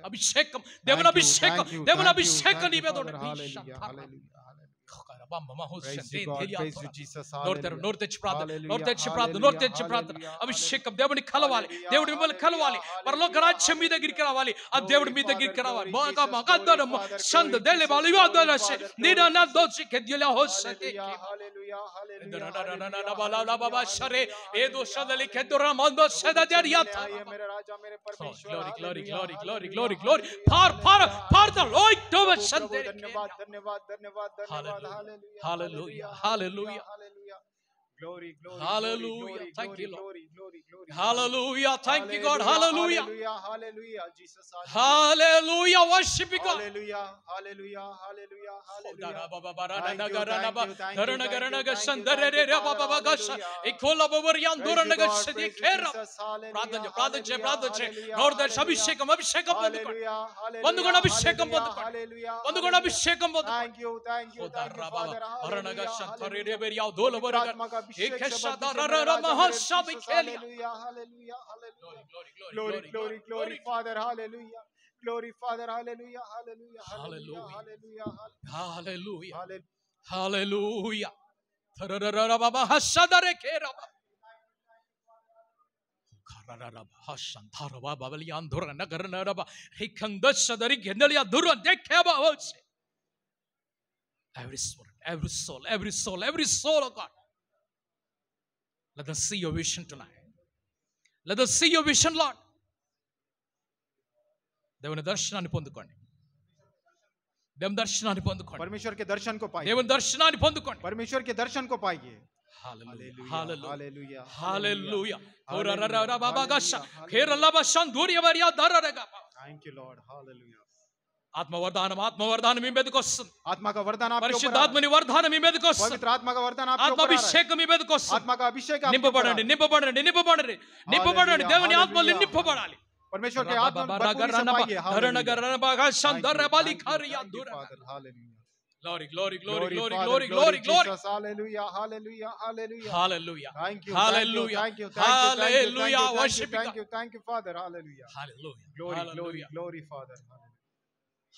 అభిషేకం, దేవుని అభిషేకం, దేవుని అభిషేకం నీ మీద అభిషేకం. దేవుని కలవాలి, దేవుడు మిమ్మల్ని కలవాలి, పరలోక రాజ్యం మీ దగ్గరికి రావాలి, ఆ దేవుడు మీ దగ్గరికి రావాలి. Hallelujah, hallelujah, glory, glory, hallelujah. Thank you, Lord. glory, glory, glory, Hallelujah, thank you, God. Hallelujah, hallelujah, Jesus, hallelujah. Worship you, God. hallelujah, hallelujah, hallelujah, hallelujah. అభిషేకం, అభిషేకం పొందుకోండి, పొందుకోండి, అభిషేకం పొందుకోండి, పొందుకోండి, అభిషేకం పొందుకోండి. Glory, glory, glory, Father, hallelujah. Glory, Father, hallelujah, hallelujah, hallelujah, hallelujah, hallelujah, hallelujah. Every soul, every soul, every soul, every soul of God. Let us see your vision tonight. Let us see your vision, Lord. దేవుని దర్శనాన్ని పొందుకోండి, దేవుని దర్శనాన్ని పొందుకోండి, परमेश्वर के दर्शन को पाइए, దేవుని దర్శనాన్ని పొందుకోండి. परमेश्वर के दर्शन को पाइए. Hallelujah. Hallelujah. Hallelujah. Hallelujah. Hallelujah. Horarara babagasha. Kerala shanduriya variya dararaga. Thank you, Lord. Hallelujah. ఆత్మవర్ధానం మీ మీదకి వస్తుంది. आत्मा का वरदान आपके ऊपर आ रहा है. పరిశుద్ధాత్మని వర్ధానం మీ మీదకి వస్తుంది. पवित्र आत्मा का वरदान आपके ऊपर आ रहा है. ఆత్మాభిషేకం మీ మీదకి వస్తుంది. आत्मा का अभिषेक आपके ऊपर आ रहा है. నింపబడండి నింపబడండి నింపబడండి నింపబడండి. దేవుని ఆత్మలో నింపబడాలి. परमेश्वर के आत्मा भरपूरी से पाइए. Hallelujah. Glory, glory, glory, glory, glory, glory, glory. Hallelujah, hallelujah, hallelujah. Hallelujah. Thank you. Hallelujah. Thank you. Hallelujah. Worship Thank you. Thank you, Father. Hallelujah. Hallelujah. Glory, glory, glory, Father.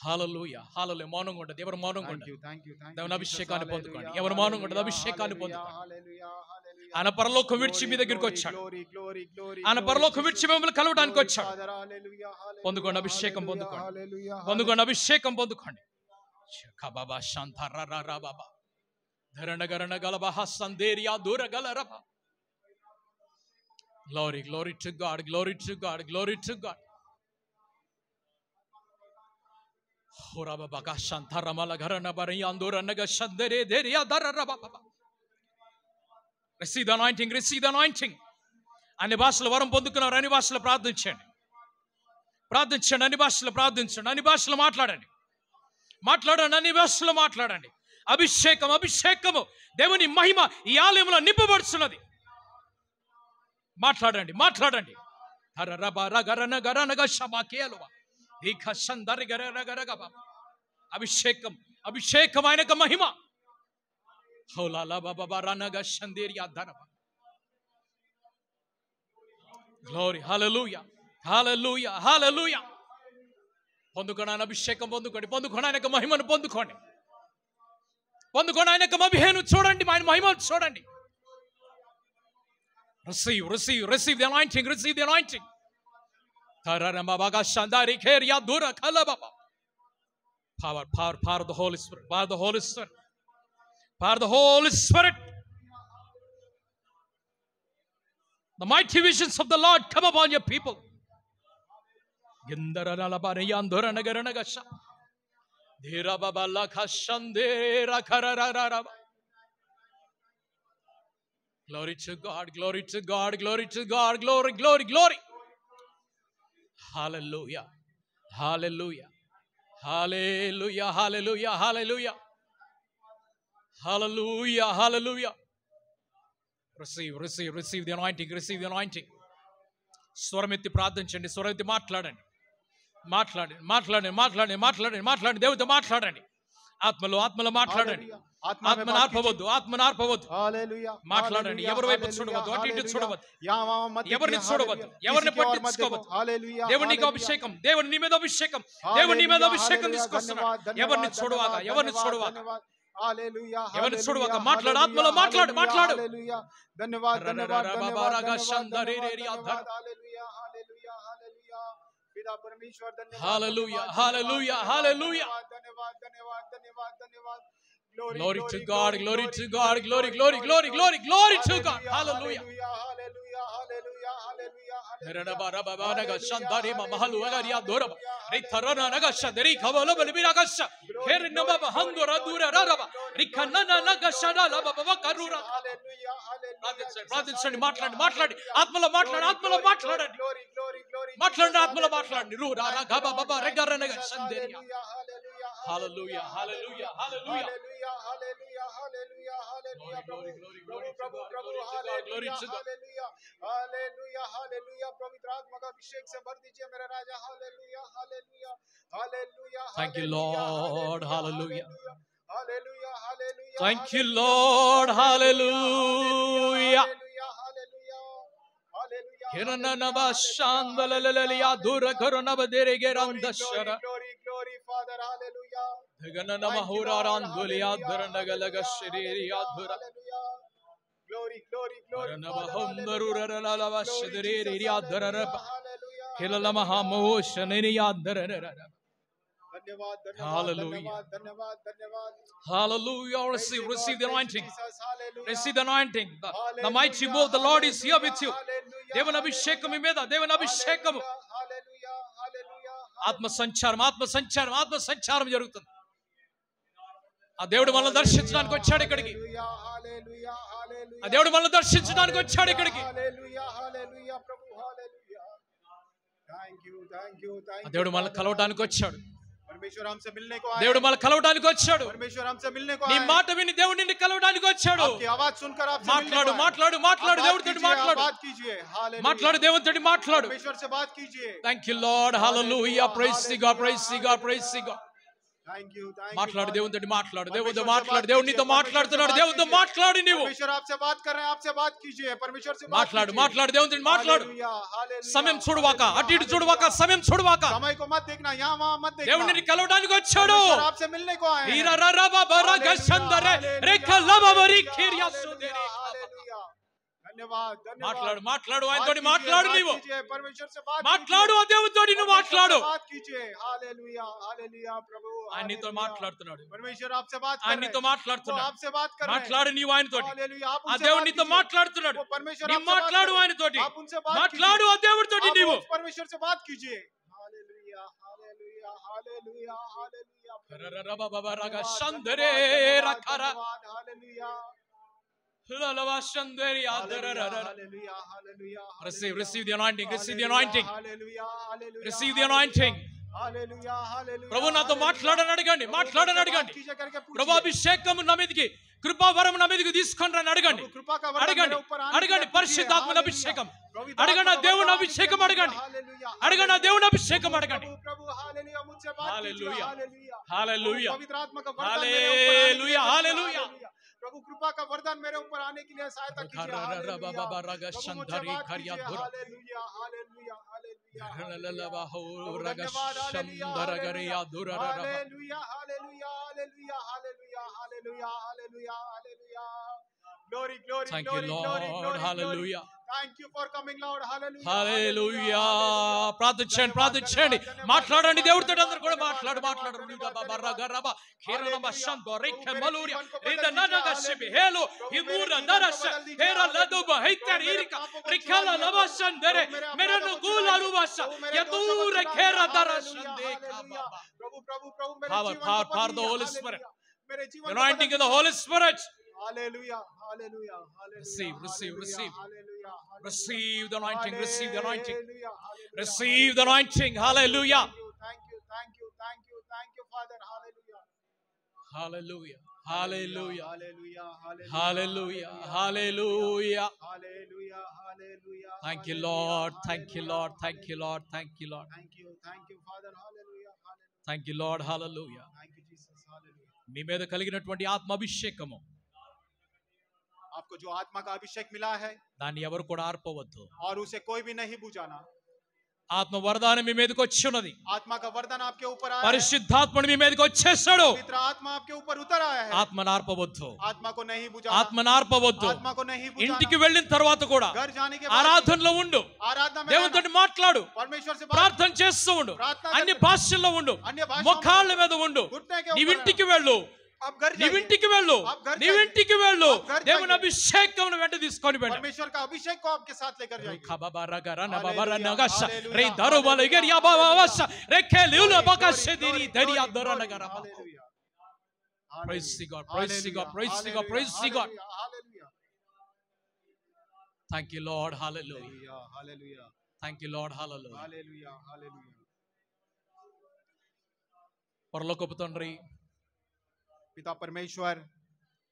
Hallelujah. Hallelujah. మౌనంగా ఉండదు. ఎవరు మౌనంగా Thank ఉండదు. you. Thank you. Thank you. దేవుని అభిషేకాన్ని Jesus. పొందుకోండి. Hallelujah, ఎవరు మౌనంగా ఉండదు. hallelujah, అభిషేకాన్ని hallelujah, పొందుకోండి. hallelujah, hallelujah. ఆయన పరలోకం విడిచి మీ దగ్గరికి వచ్చాడు. Glory, glory, glory. ఆయన పరలోకం విడిచి మిమ్మల్ని కలవడానికి Glory, వచ్చాడు. Father. Hallelujah, hallelujah, పొందుకోండి. అభిషేకం hallelujah, పొందుకోండి. hallelujah, పొందుకోండి. అభిషేకం పొందుకోండి. బాబా శాంతరరా బాబా ధరణగరణ గలబహ సందేరియా దూరగలరబ. Glory, glory to God, glory to God, glory to God. హోరబబగ శాంతరమల Gharana బరియాందూరనగ సందరే దేరియా దరరబ. Receive the anointing, receive the anointing. అన్ని భాషల వరం పొందుకున్నారు. అన్ని భాషలు ప్రార్థించండి. ప్రార్థించండి. అన్ని భాషలు ప్రార్థించండి. అన్ని భాషలు మాట్లాడండి. మాట్లాడండి. అన్ని భాషలు మాట్లాడండి. అభిషేకం అభిషేకము దేవుని మహిమ ఈ ఆలయంలో నింపబడుతున్నది. మాట్లాడండి. మాట్లాడండి. అభిషేకం అభిషేకం ఆయనకు మహిమ. గ్లోరీ. హల్లెలూయా, హల్లెలూయా, హల్లెలూయా. పొందుకోండి. ఆయన అభిషేకం పొందుకోండి. పొందుకోండి. ఆయనకు మహిమను పొందుకోండి. పొందుకోండి. ఆయనకు మహిమను చూడండి. ఆయన మహిమను చూడండి. Receive, receive, receive the anointing, receive the anointing. Power, power, power of the Holy Spirit, power of the Holy Spirit, power of the Holy Spirit. The mighty visions of the Lord come upon your people. Glory to God, glory to God, glory to God, glory, glory, glory. Hallelujah, hallelujah, hallelujah, hallelujah, hallelujah, hallelujah, hallelujah. Receive, receive, receive the anointing, receive the anointing. స్వరమెత్తి ప్రార్థించండి. స్వరమెత్తి మాట్లాడండి. మాట్లాడండి. మాట్లాడండి. మాట్లాడండి. మాట్లాడండి. మాట్లాడండి. దేవుడితో మాట్లాడండి. ఆత్మలో ఆత్మలో మాట్లాడండి. ఆత్మను ఆర్పవద్దు. ఆత్మను ఆర్పవద్దు. మాట్లాడండి. ఎవరి వైపు చూడవద్దు. అటు ఇటు చూడవద్దు. ఎవరిని చూడవద్దు. ఎవరిని పట్టించుకోవద్దు. దేవుని నీకు అభిషేకం. దేవుని నీ మీద అభిషేకం. దేవుని నీ మీద అభిషేకం తీసుకొస్తున్నాడు. ఎవరిని చూడవాగా. ఎవరిని చూడవాగా. ఎవరిని చూడవాగా. మాట్లాడు. ఆత్మలో మాట్లాడు. మాట్లాడు. ధన్యవాద ధన్యవాద ధన్యవాద पिता परमेश्वर धन्यवाद. Hallelujah, hallelujah, hallelujah. धन्यवाद धन्यवाद धन्यवाद धन्यवाद. Glory to God, glory to God, glory, glory, glory, glory, glory to God. Hallelujah. Hallelujah, hallelujah, hallelujah. Rana bara baba naga shandari ma mahalu agaria doraba. Ritarana naga shandari khavala balbira gasha. Kherna baba handora dura raraba. Rikhanna naga shadala baba karura. Hallelujah, hallelujah. ప్రార్థించండి. మాట్లాడండి. మాట్లాడి. ఆత్మలో మాట్లాడు. ఆత్మలో మాట్లాడండి. మాట్లాడండి. ఆత్మలో మాట్లాడండి. రూ రా గా బాబా రెగరనగా సందేరియా. Hallelujah, hallelujah, hallelujah. Hallelujah, hallelujah, hallelujah. Glory, glory, glory, Prabhu, Prabhu, glory, glory to God. hallelujah, hallelujah, hallelujah. पवित्र आत्मा का अभिषेक से भर दीजिए मेरे राजा. Hallelujah, hallelujah, hallelujah. Thank you, Lord. Hallelujah. Hallelujah, hallelujah. Thank you, Lord. Hallelujah. Hiranaba shandalalalia dura karunaba deregerandashara. Glory, Father. Hallelujah. Ganana mahura randulia duranagalaga shiriya dura. Glory, glory, glory. Ranaba humdarura lava shiriya dura. Kilala mahamoshaniya dura. Hallelujah. Hallelujah. Receive, receive the anointing. Receive the anointing. The mighty move of the Lord is here with you. దేవుని అభిషేకం మీ మీద. దేవుని అభిషేకం. ఆత్మ సంచారం, ఆత్మ సంచారం, ఆత్మ సంచారం జరుగుతుంది. ఆ దేవుడు మనల్ని దర్శించడానికి వచ్చాడు ఇక్కడికి. ఆ దేవుడు మనల్ని దర్శించడానికి వచ్చాడు ఇక్కడికి. Hallelujah hallelujah Prabhu hallelujah thank you ఆ దేవుడు మనల్ని కలవడానికి వచ్చాడు. परमेश्वर हमसे मिलने को आया దేవుడు మనల్ని కలవడానికి వచ్చాడు. परमेश्वर हमसे मिलने को నీ आया మాట విని దేవుడు నిన్ను కలవడానికి వచ్చాడు. आपकी आवाज सुनकर आपसे మాట్లాడు మాట్లాడు మాట్లాడు దేవుడితో మాట్లాడు. बात कीजिए हालेलुया మాట్లాడు దేవుడితో మాట్లాడు. परमेश्वर से बात कीजिए. Thank you Lord hallelujah praise the God praise the God praise the God. Thank you మాట్లాడు దేవుడితో మాట్లాడు. దేవుడితో మాట్లాడు. దేవుడు నీతో మాట్లాడుతున్నాడు. దేవుడితో మాట్లాడు. నీవు परमेश्वर आपसे बात कर रहे हैं आपसे बात कीजिए परमेश्वर से మాట్లాడు మాట్లాడు దేవుడితో మాట్లాడు. సమయం చూడవాక అటు ఇటు చూడవాక సమయం చూడవాక समय को मत देखना यहाँ वहाँ मत देखना దేవుడు నిన్ను కలవడానికి వచ్చాడు. परमेश्वर आपसे मिलने को आए हैं हालेलुया धन्यवाद మాట్లాడు మాట్లాడు ఆయనతో మాట్లాడు. నీవు परमेश्वर से बात మాట్లాడు ఆ దేవుడితో నువ్వు మాట్లాడు. बात कीजिए हालेलुया हालेलुया प्रभु ఆయన నీతో మాట్లాడుతున్నాడు. परमेश्वर आपसे बात कर ఆయన रहे నీతో हैं మాట్లాడుతున్నాడు. आपसे बात कर रहे हैं మాట్లాడు నీవు ఆయనతో. हालेलुया आप ఆ उनसे దేవుడు बात నీతో कीजिए మాట్లాడుతున్నాడు. वो परमेश्वर నీ आपसे बात మాట్లాడు कर रहे हैं ఆయనతోటి. आप उनसे बात మాట్లాడు ఆ దేవుడితో कीजिए నీవు. आप परमेश्वर से बात कीजिए hallelujah hallelujah hallelujah hallelujah hallelujah Receive the anointing. Receive the anointing. Hallelujah hallelujah Receive the anointing. Hallelujah hallelujah ప్రభు నాతో మాట్లాడని అడగండి. మాట్లాడని అడగండి. कीजिए करके ప్రభు అభిషేకం నా మీదకి కృపావరం నా మీదకి తీసుకొని రండి అడగండి. कृपा का वरदान అడగండి मेरे ऊपर आने అడగండి. दीजिए। పరిశుద్ధాత్మ हालेलुया। అభిషేకం पवित्र అడగండి. ఆ आत्मा का దేవుని वरदान అభిషేకం दीजिए। అడగండి. हालेलुया అడగండి. ఆ దేవుని అభిషేకం అడగండి. प्रभु प्रभु हालेलुया मुझसे बात हालेलुया। कीजिए हालेलुया हालेलुया। पवित्र आत्मा का वरदान हालेलुया। मेरे ऊपर आने दीजिए। हालेलुया। प्रभु कृपा का वरदान मेरे ऊपर आने के लिए सहायता कीजिए हालेलुया। प्रभु मुझसे बात कीजिए। Hallelujah hallelujah hallelujah hallelujah hallelujah hallelujah hallelujah hallelujah Glory, glory, Thank glory, you, glory, Lord. glory, Hallelujah. glory. Thank you for coming, Lord. Hallelujah. హల్లెలూయా. ప్రార్థించండి ప్రార్థించండి. మాట్లాడండి దేవుడితో అందరూ కూడా మాట్లాడు మాట్లాడు. Power the Holy Spirit. Anointing of the Holy Spirit. Hallelujah, hallelujah, hallelujah. Receive. Hallelujah. Receive the anointing. Receive the anointing. Hallelujah, hallelujah. Receive the anointing. Hallelujah. Thank you, Father. Hallelujah. Hallelujah. Hallelujah. Hallelujah, Hallelujah. Hallelujah. hallelujah, hallelujah. Thank you, Lord. Thank you, Lord. Thank you, Lord. Thank you, Lord. Thank you, Father. Hallelujah, hallelujah. Thank you, Lord. Hallelujah. Thank you, Jesus. Hallelujah. నీ మీద కలిగినటువంటి ఆత్మ అభిషేకము आपको जो आत्मा का अभिषेक मिला है దాన్ని ఎవరు కూడా ఆర్పవద్దు. और उसे कोई भी नहीं बुझाना। ఆత్మ వరదానం మీ మీదకి వచ్చి ఉన్నది. आत्मा का वरदान आपके ऊपर आया है। పరిశుద్ధాత్ముడు మీ మీదకి వచ్చేసాడు. पवित्र आत्मा आपके ऊपर उतर आया है। ఆత్మను ఆర్పవద్దు. आत्मा को नहीं बुझाना। ఆత్మను ఆర్పవద్దు. आत्मा को नहीं बुझाना। ఇంటికి వెళ్ళిన తర్వాత కూడా घर जाने के बाद ఆరాధనలో ఉండు. आराधना में దేవునితో మాట్లాడు. परमेश्वर से बात ప్రార్థన చేస్తూ ఉండు. అన్ని భాషల్లో ఉండు. अन्य भाषाओं में మొఖాళ్ళ మీద ఉండు. घुटने के నీ ऊपर ఇంటికి వెళ్ళు. आप घर जाइए। నీవింటికి వెళ్ళు. आप घर నీవింటికి వెళ్ళు. आप घर దేవుని जाइए। అభిషేకం వెంట తీసుకొని వెళ్ళు. परमेश्वर का अभिषेक को आपके साथ लेकर जाइए। Praise the God, praise the God, praise the God, praise the God. Thank you, Lord. Hallelujah. Hallelujah. Thank you, Lord. Hallelujah. Hallelujah. Hallelujah. పరలోకపు తండ్రి, पिता परमेश्वर,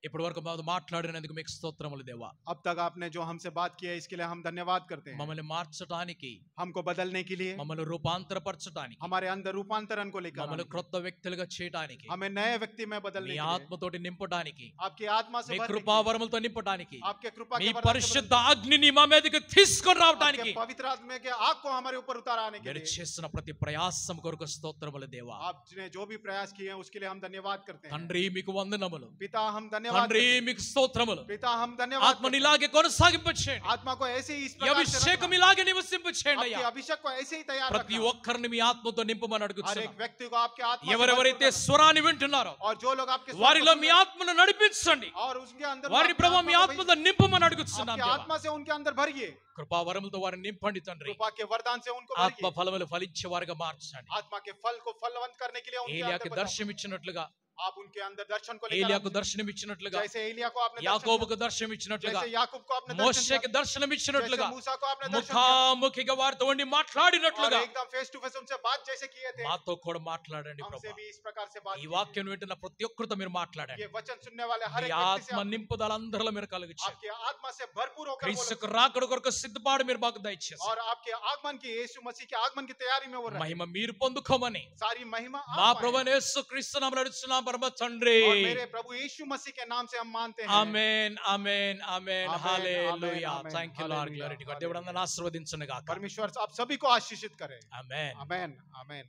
ఇప్పటి వరకు మాట్లాడినందుకు మీకు స్తోత్రములు దేవా. अब तक आपने जो हमसे बात किया है इसके लिए हम धन्यवाद करते हैं। మమ్మల్ని మార్చడానికి, हमको बदलने के लिए, మమ్మల్ని రూపాంతరపరచడానికి, हमारे अंदर रूपांतरण को लेकर, మమ్మల్ని క్రొత్త వ్యక్తులుగా చేయడానికి, हमें नए व्यक्ति में बदलने మీ के लिए, ఆత్మతోటి నింపడానికి, आपकी आत्मा से మీ भरने के लिए, కృపావరములతో నింపడానికి, आपके कृपा మీ के वरदान से పరిశుద్ధ అగ్నిని మా మీదకి తీసుకొని भरने, రావడానికి आपके पवित्र आत्मा के आग को हमारे ऊपर उतार आने के మీరు लिए, చేసిన ప్రతి ప్రయాసం కొరకు స్తోత్రములు దేవా. आपने जो भी प्रयास किए हैं उसके लिए हम धन्यवाद करते हैं। తండ్రి మీకు వందనములు. पिता हम धन्यवाद తండ్రి करते हैं। మీకు స్తోత్రములు. पिता हम धन्यवाद ఆత్మని करते हैं। ఇలాగే కొనసాగింపచేయండి. आत्मा को ऐसे ही इस ఈ प्रकार से అభిషేకం रखना। ఇలాగే నివసింపచేయండి आपके అయ్యా. अभिषेक को ऐसे ही तैयार ప్రతి रखना। ఒక్కరిని మీ ఆత్మతో నింపమని हर అడుగుతున్నాను. एक व्यक्ति को आपके आत्मा से ఎవరెవరైతే भरपूर స్వరాన్ని వింటున్నారో करना। और जो लोग आपके स्वर వారిలో को మీ सुन रहे हैं, ఆత్మను నడిపించండి. और उसके अंदर వారిని आपके ప్రభు మీ आत्मा को ఆత్మతో నింపమని అడుగుతున్నాను आपके దేవా. आत्मा से उनके अंदर भरिए। కృపావరములతో వారిని నింపండి తండ్రి. कृपा के वरदान से उनको ఆత్మ भरिए। ఫలములు ఫలించే వారుగా మార్చండి. आत्मा के फल को फलवंत करने के लिए उनके ఏలియాకి अंदर बनाओ। దర్శనం ఇచ్చినట్లుగా आप उनके अंदर दर्शन को लेकर ఏలియాకు దర్శనం ఇచ్చినట్లుగా, जैसे एलिया को आपने दर्शन యాకోబుకు దర్శనం ఇచ్చినట్లుగా, जैसे याकूब को आपने दर्शन మోషేకి దర్శనం दिया, ఇచ్చినట్లుగా, जैसे मूसा को आपने दर्शन दिया ముఖాముఖిగా వారితో ఉండి और మాట్లాడినట్లుగా एकदम फेस टू फेस उनसे बात जैसे किए थे, మాతో కూడా మాట్లాడండి हमसे ప్రభువా. भी इस प्रकार से बात ఈ कीजिए. వాక్యం వింటున్న ప్రతి ఒక్కరితో మీరు మాట్లాడండి. ये वचन सुनने वाले हर మీ एक व्यक्ति से ఆత్మ నింపుదల అందరిలో మీరు కలిగించండి. आपके आत्मा से भरपूर होकर క్రీస్తుకు बोलो. రాకడ కొరకు సిద్ధపాటు మీరు మాకు దయచేసి और आपके आगमन की, यीशु मसीह के आगमन की तैयारी में वो रहे. మహిమ మీరు పొందుకోమని सारी महिमा आप మా पाएं. ప్రభువైన యేసు క్రీస్తు నామములో అడుగుతున్నాం పరమ తండ్రి. और मेरे प्रभु यीशु मसीह के नाम से हम मानते हैं. Amen amen amen. Amen, hallelujah. Amen, thank you Lord. Hallelujah, glory to God. దేవుడు అందరిని ఆశీర్వదించును గాక. परमेश्वर आप सभी को आशीषित करे. ఆమేన్. आमेन आमेन.